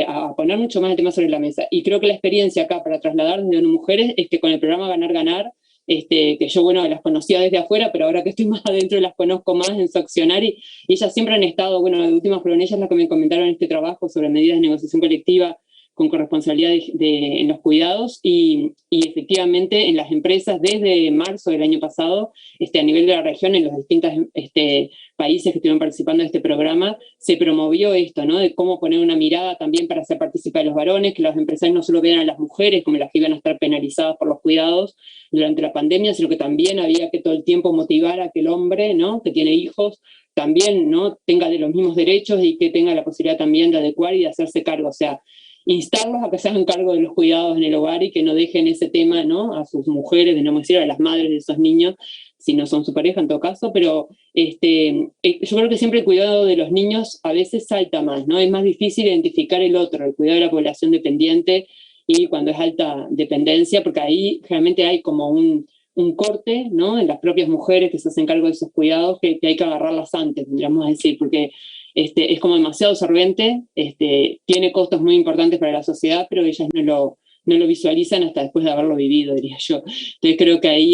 a poner mucho más el tema sobre la mesa. Y creo que la experiencia acá para trasladar desde ONU Mujeres es que con el programa Ganar Ganar, que yo, bueno, las conocía desde afuera, pero ahora que estoy más adentro las conozco más en su accionar y ellas siempre han estado, bueno, de últimas fueron ellas las que me comentaron este trabajo sobre medidas de negociación colectiva con corresponsabilidad en los cuidados y efectivamente en las empresas desde marzo del año pasado, a nivel de la región, en los distintos países que estuvieron participando de este programa, se promovió esto, ¿no?, de cómo poner una mirada también para hacer participar a los varones, que los empresarios no solo vean a las mujeres como las que iban a estar penalizadas por los cuidados durante la pandemia, sino que también había que todo el tiempo motivar a que el hombre, ¿no?, que tiene hijos, también, ¿no?, tenga de los mismos derechos y que tenga la posibilidad también de adecuar y de hacerse cargo. O sea, instarlos a que se hagan cargo de los cuidados en el hogar y que no dejen ese tema, ¿no?, a sus mujeres, de no decir a las madres de esos niños, si no son su pareja en todo caso, pero yo creo que siempre el cuidado de los niños a veces salta más, ¿no? Es más difícil identificar el otro, el cuidado de la población dependiente y cuando es alta dependencia, porque ahí realmente hay como un corte, ¿no?, en las propias mujeres que se hacen cargo de esos cuidados que hay que agarrarlas antes, tendríamos que decir, porque es como demasiado absorbente, tiene costos muy importantes para la sociedad, pero ellas no lo visualizan hasta después de haberlo vivido, diría yo. Entonces creo que ahí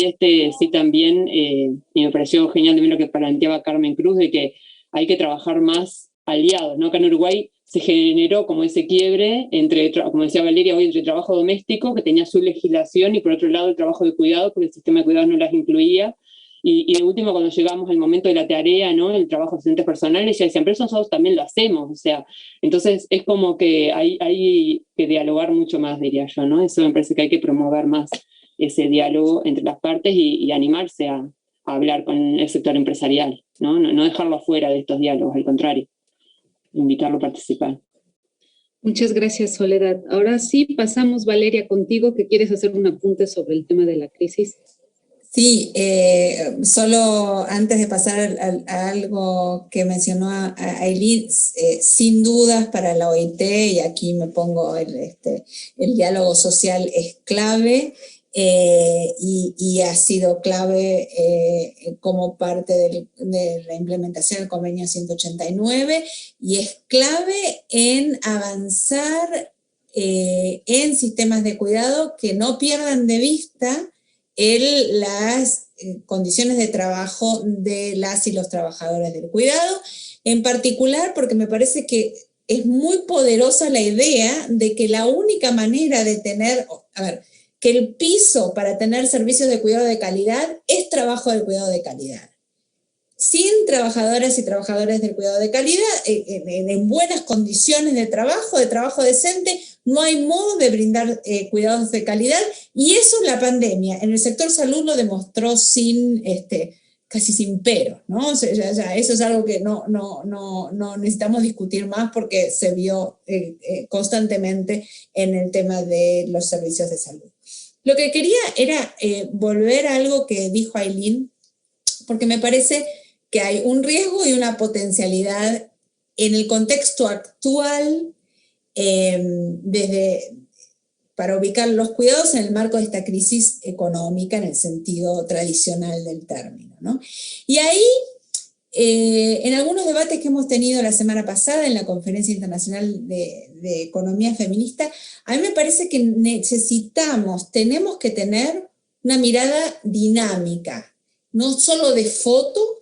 sí también, y me pareció genial también lo que planteaba Carmen Cruz, de que hay que trabajar más aliados, ¿no? Acá en Uruguay se generó como ese quiebre entre, como decía Valeria hoy, entre trabajo doméstico, que tenía su legislación, y por otro lado el trabajo de cuidado, porque el sistema de cuidados no las incluía. Y de último, cuando llegamos al momento de la tarea, ¿no?, el trabajo de asistentes personales, ya decían, pero eso nosotros también lo hacemos, o sea, entonces es como que hay que dialogar mucho más, diría yo, ¿no? Eso me parece que hay que promover más ese diálogo entre las partes y animarse a hablar con el sector empresarial, ¿no? No dejarlo afuera de estos diálogos, al contrario, invitarlo a participar. Muchas gracias, Soledad. Ahora sí pasamos, Valeria, contigo, que quieres hacer un apunte sobre el tema de la crisis. Sí, solo antes de pasar a algo que mencionó Aileen, sin dudas para la OIT, y aquí me pongo el diálogo social es clave, y ha sido clave como parte de la implementación del convenio 189, y es clave en avanzar en sistemas de cuidado que no pierdan de vista las condiciones de trabajo de las y los trabajadores del cuidado, en particular porque me parece que es muy poderosa la idea de que la única manera de tener, que el piso para tener servicios de cuidado de calidad es trabajo del cuidado de calidad. Sin trabajadoras y trabajadores del cuidado de calidad, en buenas condiciones de trabajo decente, no hay modo de brindar cuidados de calidad, y eso la pandemia en el sector salud lo demostró casi sin pero, ¿no? O sea, ya eso es algo que no necesitamos discutir más porque se vio constantemente en el tema de los servicios de salud. Lo que quería era volver a algo que dijo Aileen, porque me parece que hay un riesgo y una potencialidad en el contexto actual para ubicar los cuidados en el marco de esta crisis económica en el sentido tradicional del término, ¿no? Y ahí, en algunos debates que hemos tenido la semana pasada en la Conferencia Internacional de Economía Feminista, a mí me parece que tenemos que tener una mirada dinámica, no solo de foto,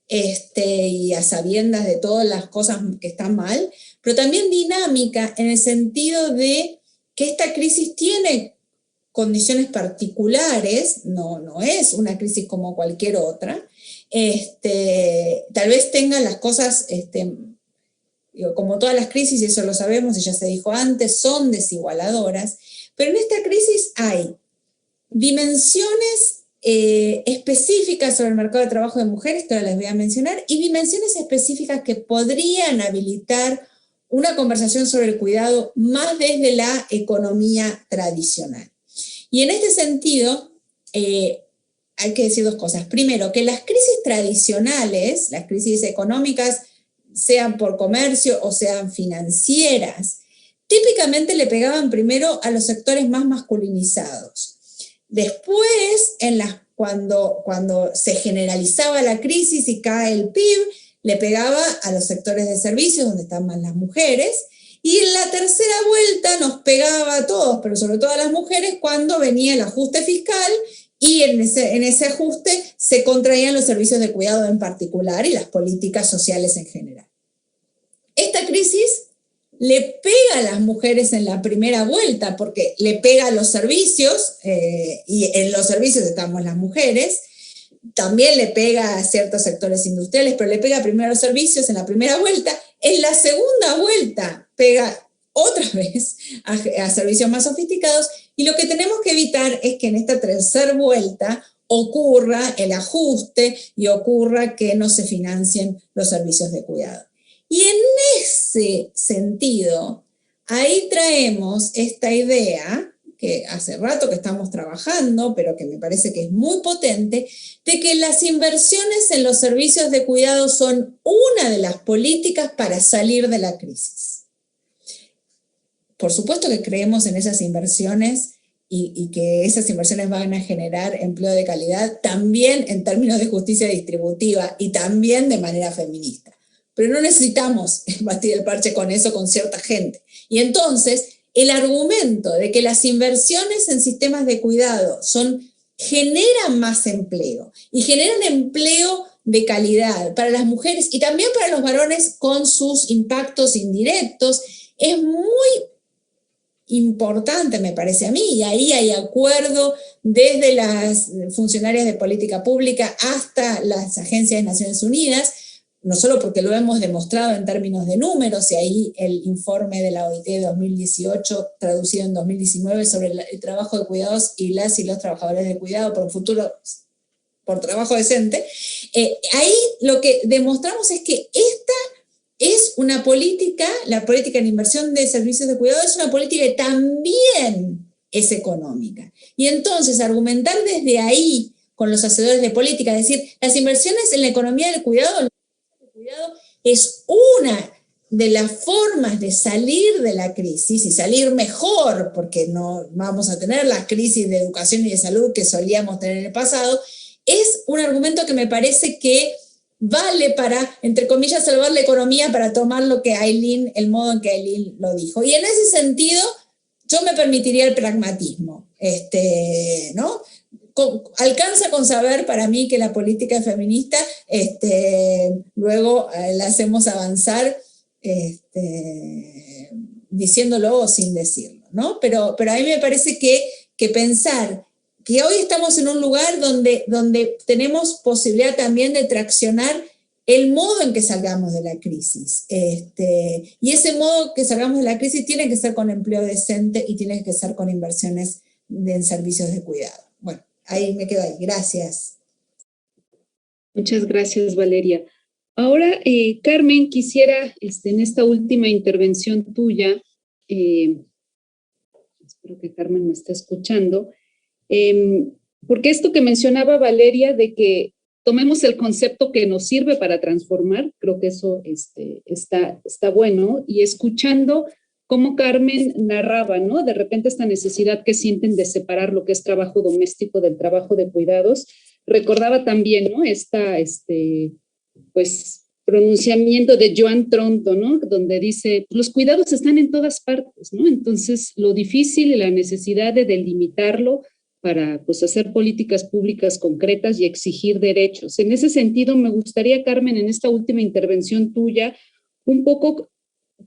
y a sabiendas de todas las cosas que están mal, pero también dinámica en el sentido de que esta crisis tiene condiciones particulares, no es una crisis como cualquier otra, tal vez tenga las cosas, como todas las crisis, y eso lo sabemos y ya se dijo antes, son desigualadoras, pero en esta crisis hay dimensiones específicas sobre el mercado de trabajo de mujeres, que ahora les voy a mencionar, y dimensiones específicas que podrían habilitar una conversación sobre el cuidado más desde la economía tradicional. Y en este sentido, hay que decir dos cosas. Primero, que las crisis tradicionales, las crisis económicas, sean por comercio o sean financieras, típicamente le pegaban primero a los sectores más masculinizados. Después, cuando se generalizaba la crisis y cae el PIB, le pegaba a los sectores de servicios donde están más las mujeres, y en la tercera vuelta nos pegaba a todos, pero sobre todo a las mujeres, cuando venía el ajuste fiscal, y en ese ajuste se contraían los servicios de cuidado en particular y las políticas sociales en general. Esta crisis le pega a las mujeres en la primera vuelta, porque le pega a los servicios, y en los servicios estamos las mujeres. También le pega a ciertos sectores industriales, pero le pega primero a los servicios en la primera vuelta. En la segunda vuelta pega otra vez a servicios más sofisticados, y lo que tenemos que evitar es que en esta tercera vuelta ocurra el ajuste y ocurra que no se financien los servicios de cuidado. Y en ese sentido, ahí traemos esta idea, que hace rato que estamos trabajando, pero que me parece que es muy potente, de que las inversiones en los servicios de cuidado son una de las políticas para salir de la crisis. Por supuesto que creemos en esas inversiones y que esas inversiones van a generar empleo de calidad, también en términos de justicia distributiva y también de manera feminista. Pero no necesitamos batir el parche con eso con cierta gente. Y entonces, el argumento de que las inversiones en sistemas de cuidado generan más empleo, y generan empleo de calidad para las mujeres y también para los varones con sus impactos indirectos, es muy importante, me parece a mí, y ahí hay acuerdo desde las funcionarias de política pública hasta las agencias de Naciones Unidas, no solo porque lo hemos demostrado en términos de números, y ahí el informe de la OIT de 2018, traducido en 2019, sobre el trabajo de cuidados y los trabajadores de cuidado por un futuro por trabajo decente, ahí lo que demostramos es que esta es una política, la política de inversión de servicios de cuidado es una política que también es económica. Y entonces argumentar desde ahí con los hacedores de política, es decir, las inversiones en la economía del cuidado es una de las formas de salir de la crisis y salir mejor, porque no vamos a tener la crisis de educación y de salud que solíamos tener en el pasado, es un argumento que me parece que vale para, entre comillas, salvar la economía, para tomar lo que Aileen, el modo en que Aileen lo dijo. Y en ese sentido, yo me permitiría el pragmatismo, ¿no? Alcanza con saber para mí que la política es feminista, luego la hacemos avanzar diciéndolo o sin decirlo, ¿no? Pero a mí me parece que pensar que hoy estamos en un lugar donde tenemos posibilidad también de traccionar el modo en que salgamos de la crisis. Y ese modo que salgamos de la crisis tiene que ser con empleo decente y tiene que ser con inversiones en servicios de cuidado. Bueno, ahí me quedo ahí. Gracias. Muchas gracias, Valeria. Ahora, Carmen, quisiera, en esta última intervención tuya, espero que Carmen me esté escuchando, porque esto que mencionaba Valeria de que tomemos el concepto que nos sirve para transformar, creo que eso está bueno, y escuchando cómo Carmen narraba, ¿no? De repente esta necesidad que sienten de separar lo que es trabajo doméstico del trabajo de cuidados, recordaba también, ¿no? Pues, pronunciamiento de Joan Tronto, ¿no? Donde dice, los cuidados están en todas partes, ¿no? Entonces, lo difícil y la necesidad de delimitarlo para, pues, hacer políticas públicas concretas y exigir derechos. En ese sentido, me gustaría, Carmen, en esta última intervención tuya, un poco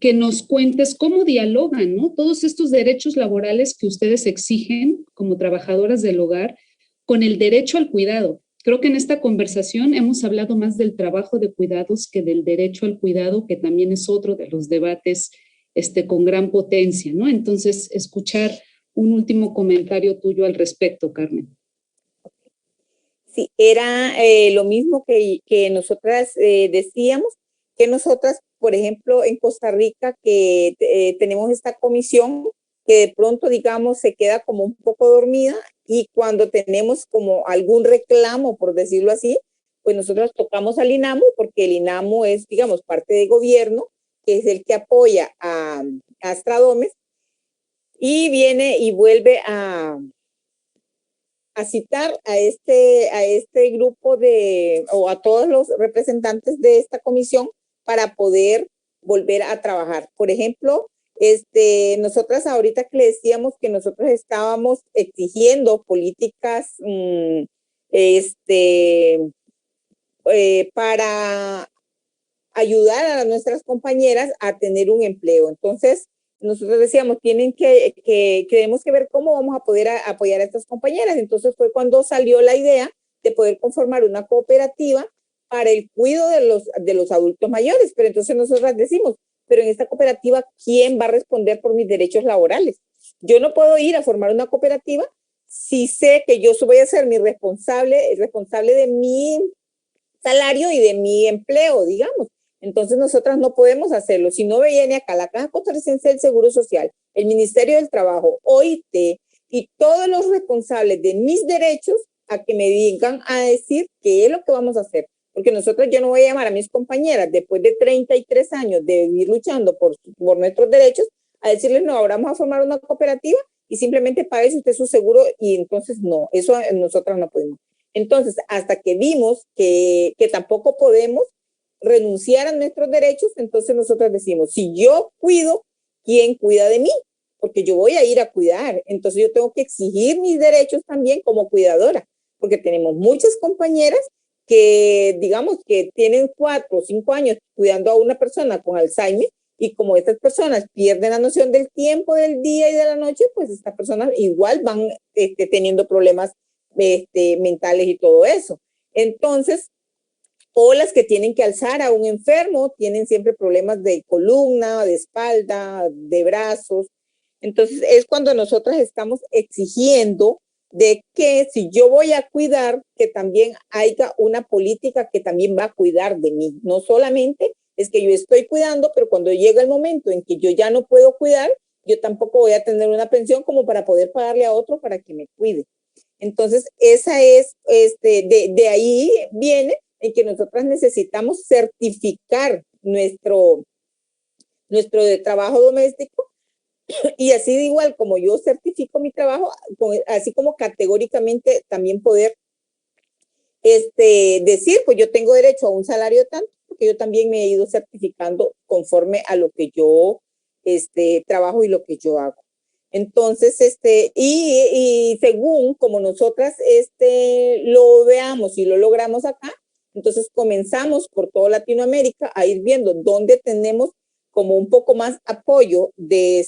que nos cuentes cómo dialogan, ¿no? Todos estos derechos laborales que ustedes exigen como trabajadoras del hogar con el derecho al cuidado. Creo que en esta conversación hemos hablado más del trabajo de cuidados que del derecho al cuidado, que también es otro de los debates con gran potencia, ¿no? Entonces, escuchar un último comentario tuyo al respecto, Carmen. Sí, era lo mismo que nosotras decíamos, que nosotras, por ejemplo, en Costa Rica, que tenemos esta comisión que de pronto, digamos, se queda como un poco dormida, y cuando tenemos como algún reclamo, por decirlo así, pues nosotros tocamos al INAMU, porque el INAMU es, digamos, parte de gobierno, que es el que apoya a Astradomes, y viene y vuelve a citar a este grupo o a todos los representantes de esta comisión para poder volver a trabajar. Por ejemplo, nosotras ahorita que le decíamos que nosotros estábamos exigiendo políticas para ayudar a nuestras compañeras a tener un empleo. Entonces, nosotros decíamos, tenemos que ver cómo vamos a poder apoyar a estas compañeras. Entonces fue cuando salió la idea de poder conformar una cooperativa para el cuidado de los adultos mayores. Pero entonces nosotras decimos, pero en esta cooperativa, ¿quién va a responder por mis derechos laborales? Yo no puedo ir a formar una cooperativa si sé que yo voy a ser responsable de mi salario y de mi empleo, digamos. Entonces nosotras no podemos hacerlo. Si no viene acá la Caja Costarricense del Seguro Social, el Ministerio del Trabajo, OIT y todos los responsables de mis derechos a que me digan a decir qué es lo que vamos a hacer. Porque nosotros, yo no voy a llamar a mis compañeras después de 33 años de vivir luchando por nuestros derechos a decirles, no, ahora vamos a formar una cooperativa y simplemente pague usted su seguro, y entonces no, eso nosotras no podemos. Entonces, hasta que vimos que tampoco podemos renunciar a nuestros derechos, entonces nosotros decimos, si yo cuido, ¿quién cuida de mí? Porque yo voy a ir a cuidar, entonces yo tengo que exigir mis derechos también como cuidadora, porque tenemos muchas compañeras que, digamos, que tienen 4 o 5 años cuidando a una persona con Alzheimer, y como estas personas pierden la noción del tiempo, del día y de la noche, pues estas personas igual van teniendo problemas mentales y todo eso. Entonces, o las que tienen que alzar a un enfermo, tienen siempre problemas de columna, de espalda, de brazos. Entonces, es cuando nosotras estamos exigiendo de que si yo voy a cuidar, que también haya una política que también va a cuidar de mí. No solamente es que yo estoy cuidando, pero cuando llega el momento en que yo ya no puedo cuidar, yo tampoco voy a tener una pensión como para poder pagarle a otro para que me cuide. Entonces, esa es, de ahí viene en que nosotras necesitamos certificar nuestro nuestro de trabajo doméstico, y así de igual como yo certifico mi trabajo, así como categóricamente también poder decir, pues yo tengo derecho a un salario tanto, porque yo también me he ido certificando conforme a lo que yo trabajo y lo que yo hago. Entonces, y según como nosotras lo veamos y lo logramos acá, entonces comenzamos por toda Latinoamérica a ir viendo dónde tenemos como un poco más apoyo de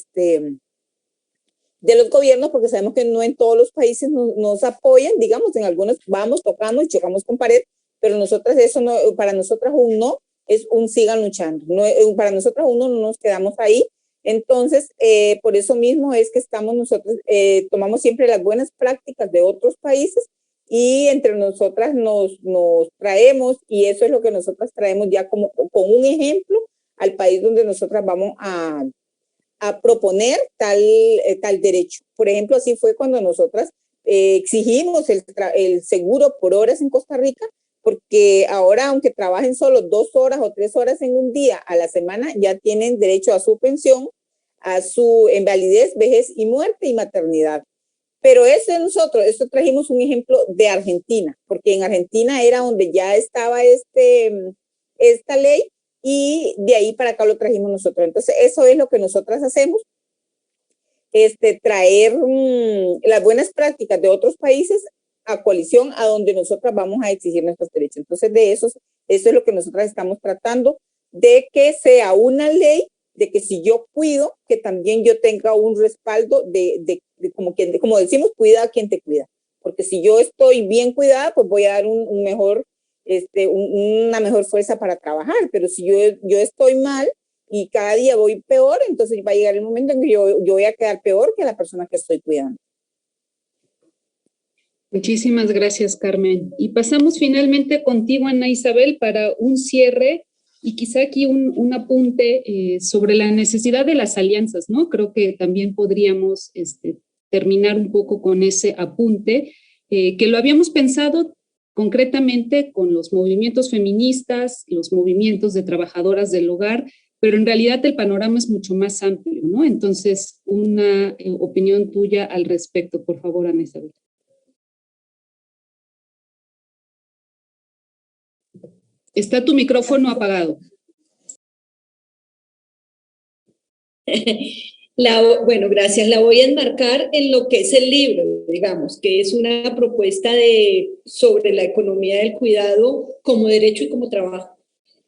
los gobiernos, porque sabemos que no en todos los países nos apoyan, digamos, en algunos vamos, tocamos y chocamos con pared, pero nosotras eso no, para nosotras un no es un sigan luchando, no, para nosotras uno no nos quedamos ahí. Entonces, por eso mismo es que estamos nosotros, tomamos siempre las buenas prácticas de otros países y entre nosotras nos traemos, y eso es lo que nosotras traemos ya como con un ejemplo al país donde nosotras vamos a proponer tal derecho. Por ejemplo, así fue cuando nosotras exigimos el seguro por horas en Costa Rica, porque ahora, aunque trabajen solo 2 horas o 3 horas en un día a la semana, ya tienen derecho a su pensión, a su invalidez, vejez y muerte y maternidad. Pero esto trajimos un ejemplo de Argentina, porque en Argentina era donde ya estaba esta ley, y de ahí para acá lo trajimos nosotros. Entonces, eso es lo que nosotras hacemos, traer las buenas prácticas de otros países a coalición a donde nosotras vamos a exigir nuestros derechos. Entonces, eso es lo que nosotras estamos tratando, de que sea una ley, de que si yo cuido, que también yo tenga un respaldo de como decimos, cuida a quien te cuida. Porque si yo estoy bien cuidada, pues voy a dar una mejor fuerza para trabajar, pero si yo estoy mal y cada día voy peor, entonces va a llegar el momento en que yo voy a quedar peor que la persona que estoy cuidando. Muchísimas gracias, Carmen. Y pasamos finalmente contigo, Ana Isabel, para un cierre y quizá aquí un apunte sobre la necesidad de las alianzas, ¿no? Creo que también podríamos terminar un poco con ese apunte, que lo habíamos pensado concretamente con los movimientos feministas, los movimientos de trabajadoras del hogar, pero en realidad el panorama es mucho más amplio, ¿no? Entonces, una opinión tuya al respecto, por favor, Ana Isabel. Está tu micrófono apagado. Bueno, gracias. La voy a enmarcar en lo que es el libro, digamos, que es una propuesta sobre la economía del cuidado como derecho y como trabajo.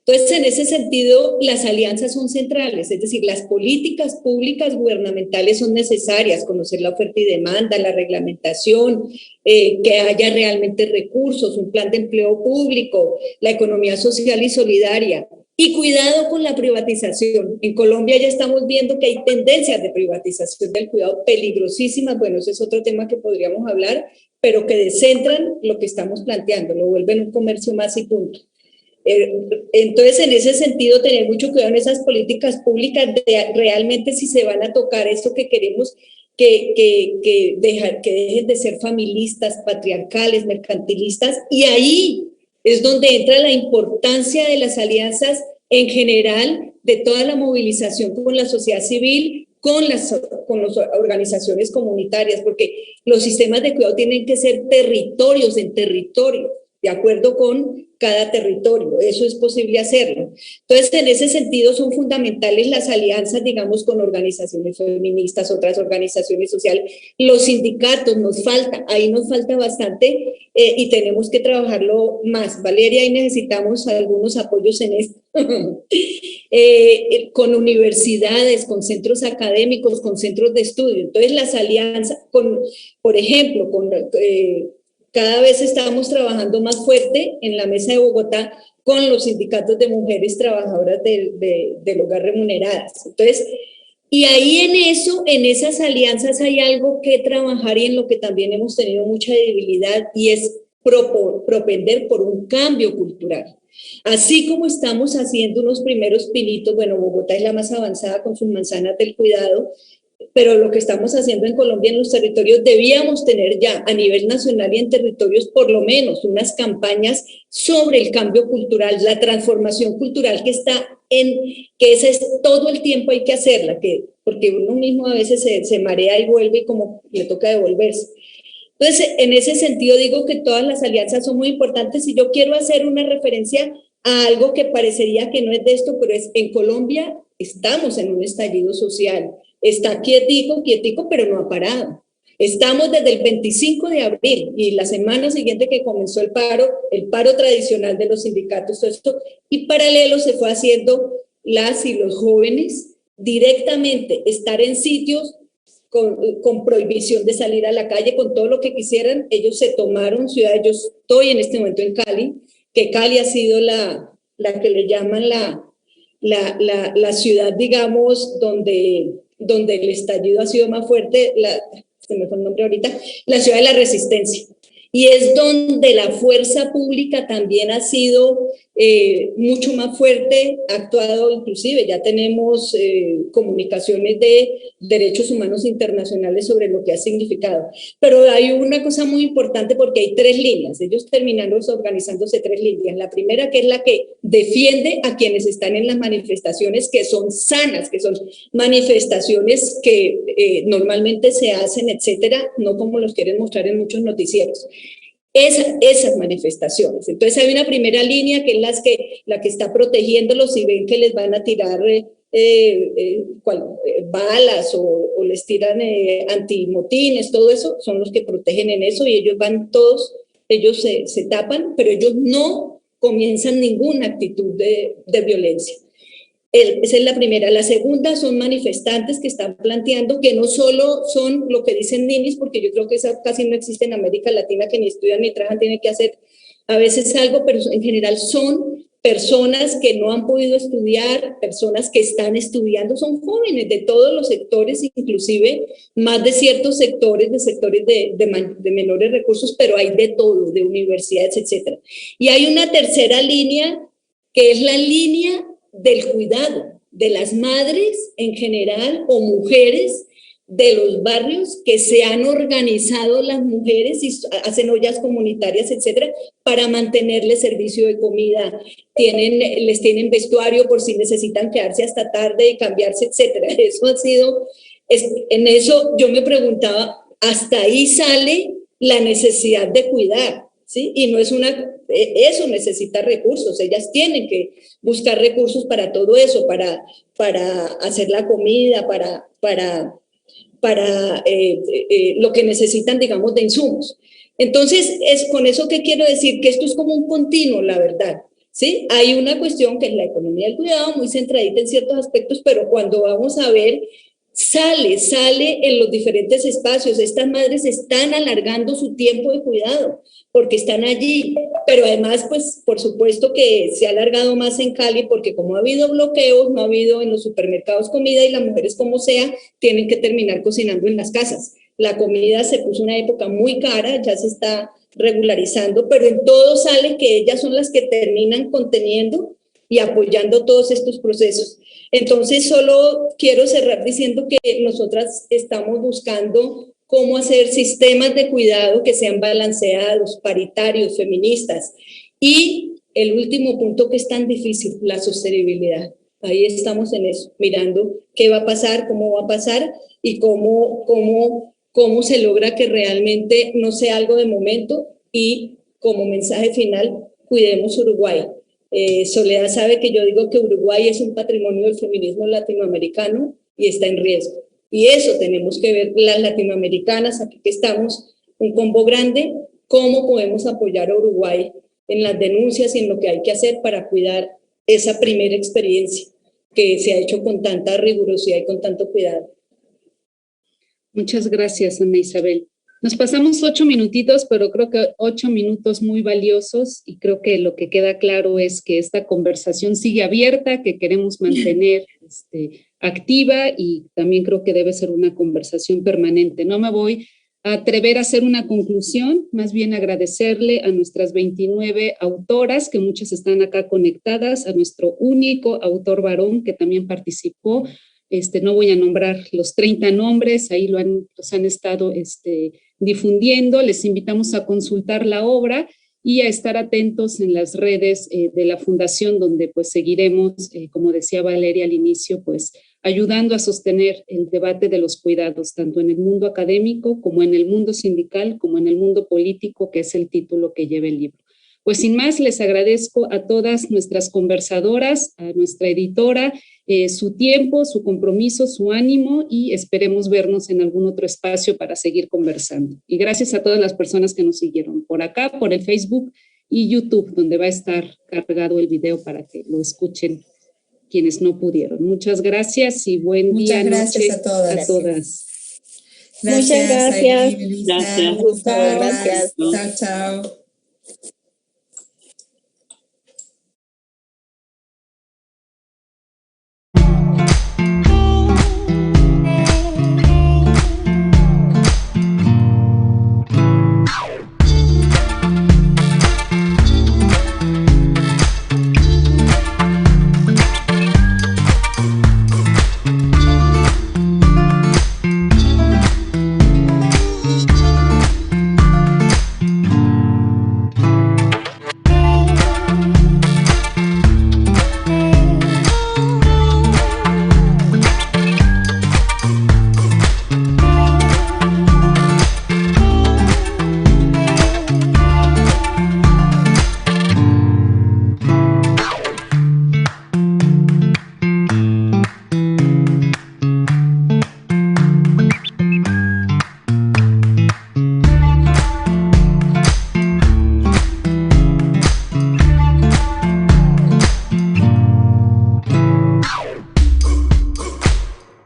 Entonces, en ese sentido, las alianzas son centrales, es decir, las políticas públicas gubernamentales son necesarias, conocer la oferta y demanda, la reglamentación, que haya realmente recursos, un plan de empleo público, la economía social y solidaria. Y cuidado con la privatización. En Colombia ya estamos viendo que hay tendencias de privatización del cuidado peligrosísimas. Bueno, ese es otro tema que podríamos hablar, pero que descentran lo que estamos planteando, lo vuelven un comercio más y punto. Entonces, en ese sentido, tener mucho cuidado en esas políticas públicas de realmente si se van a tocar esto que queremos, que dejen de ser familistas, patriarcales, mercantilistas, y ahí es donde entra la importancia de las alianzas en general, de toda la movilización con la sociedad civil, con las organizaciones comunitarias, porque los sistemas de cuidado tienen que ser territorios en territorio, de acuerdo con cada territorio. Eso es posible hacerlo. Entonces, en ese sentido, son fundamentales las alianzas, digamos, con organizaciones feministas, otras organizaciones sociales. Los sindicatos ahí nos falta bastante y tenemos que trabajarlo más. Valeria, ahí necesitamos algunos apoyos en esto. Con universidades, con centros académicos, con centros de estudio. Entonces, las alianzas, por ejemplo, cada vez estamos trabajando más fuerte en la Mesa de Bogotá con los sindicatos de mujeres trabajadoras del hogar remuneradas. Entonces, y ahí en esas alianzas hay algo que trabajar y en lo que también hemos tenido mucha debilidad, y es propender por un cambio cultural. Así como estamos haciendo unos primeros pinitos, bueno, Bogotá es la más avanzada con sus manzanas del cuidado, pero lo que estamos haciendo en Colombia en los territorios, debíamos tener ya a nivel nacional y en territorios por lo menos unas campañas sobre el cambio cultural, la transformación cultural que está que esa es todo el tiempo hay que hacerla, porque uno mismo a veces se marea y vuelve y como le toca devolverse. Entonces, en ese sentido digo que todas las alianzas son muy importantes y yo quiero hacer una referencia a algo que parecería que no es de esto, pero es en Colombia estamos en un estallido social. Está quietico, pero no ha parado. Estamos desde el 25 de abril y la semana siguiente que comenzó el paro tradicional de los sindicatos, todo esto, y paralelo se fue haciendo las y los jóvenes directamente estar en sitios con prohibición de salir a la calle, con todo lo que quisieran. Ellos se tomaron ciudades. Yo estoy en este momento en Cali, que Cali ha sido la que le llaman la ciudad, digamos, donde el estallido ha sido más fuerte, se me fue el nombre ahorita, la ciudad de la resistencia. Y es donde la fuerza pública también ha sido mucho más fuerte, ha actuado inclusive, ya tenemos comunicaciones de derechos humanos internacionales sobre lo que ha significado. Pero hay una cosa muy importante porque hay 3 líneas, ellos terminaron organizándose 3 líneas. La primera, que es la que defiende a quienes están en las manifestaciones, que son sanas, que son manifestaciones que normalmente se hacen, etcétera, no como los quieren mostrar en muchos noticieros. Esas manifestaciones. Entonces hay una primera línea que es la que está protegiéndolos si ven que les van a tirar balas o les tiran antimotines, todo eso, son los que protegen en eso y ellos van todos, ellos se tapan, pero ellos no comienzan ninguna actitud de violencia. Esa es la primera. La segunda son manifestantes que están planteando que no solo son lo que dicen ninis, porque yo creo que eso casi no existe en América Latina, que ni estudian ni trabajan, tienen que hacer a veces algo, pero en general son personas que no han podido estudiar, personas que están estudiando, son jóvenes de todos los sectores, inclusive más de ciertos sectores, de menores recursos, pero hay de todo, de universidades, etcétera. Y hay una tercera línea, que es la línea del cuidado de las madres en general o mujeres de los barrios que se han organizado las mujeres y hacen ollas comunitarias, etcétera, para mantenerles servicio de comida. Les tienen vestuario por si necesitan quedarse hasta tarde, cambiarse, etcétera. Eso ha sido, en eso yo me preguntaba, hasta ahí sale la necesidad de cuidar, ¿sí? Y no es eso necesita recursos, ellas tienen que buscar recursos para todo eso, para hacer la comida, para lo que necesitan, digamos, de insumos. Entonces, es con eso que quiero decir que esto es como un continuo, la verdad, ¿sí? Hay una cuestión que es la economía del cuidado, muy centradita en ciertos aspectos, pero cuando vamos a ver, sale en los diferentes espacios. Estas madres están alargando su tiempo de cuidado porque están allí, pero además, pues, por supuesto que se ha alargado más en Cali porque como ha habido bloqueos, no ha habido en los supermercados comida y las mujeres, como sea, tienen que terminar cocinando en las casas. La comida se puso una época muy cara, ya se está regularizando, pero en todo sale que ellas son las que terminan conteniendo y apoyando todos estos procesos. Entonces, solo quiero cerrar diciendo que nosotras estamos buscando cómo hacer sistemas de cuidado que sean balanceados, paritarios, feministas. Y el último punto que es tan difícil, la sostenibilidad. Ahí estamos en eso, mirando qué va a pasar, cómo va a pasar y cómo se logra que realmente no sea algo de momento. Y como mensaje final, cuidemos Uruguay. Soledad sabe que yo digo que Uruguay es un patrimonio del feminismo latinoamericano y está en riesgo. Y eso tenemos que ver las latinoamericanas, aquí que estamos, un combo grande, cómo podemos apoyar a Uruguay en las denuncias y en lo que hay que hacer para cuidar esa primera experiencia que se ha hecho con tanta rigurosidad y con tanto cuidado. Muchas gracias, Ana Isabel. Nos pasamos 8 minutitos, pero creo que 8 minutos muy valiosos y creo que lo que queda claro es que esta conversación sigue abierta, que queremos mantener activa y también creo que debe ser una conversación permanente. No me voy a atrever a hacer una conclusión, más bien agradecerle a nuestras 29 autoras, que muchas están acá conectadas, a nuestro único autor varón que también participó. No voy a nombrar los 30 nombres, ahí los han estado difundiendo, les invitamos a consultar la obra y a estar atentos en las redes de la Fundación, donde pues seguiremos, como decía Valeria al inicio, pues ayudando a sostener el debate de los cuidados, tanto en el mundo académico como en el mundo sindical, como en el mundo político, que es el título que lleva el libro. Pues sin más, les agradezco a todas nuestras conversadoras, a nuestra editora, su tiempo, su compromiso, su ánimo, y esperemos vernos en algún otro espacio para seguir conversando. Y gracias a todas las personas que nos siguieron por acá, por el Facebook y YouTube, donde va a estar cargado el video para que lo escuchen quienes no pudieron. Muchas gracias y buen día. Muchas gracias a todas. A todas. Muchas gracias. Aileen, Elisa. Gracias. Gracias. Chao, chao.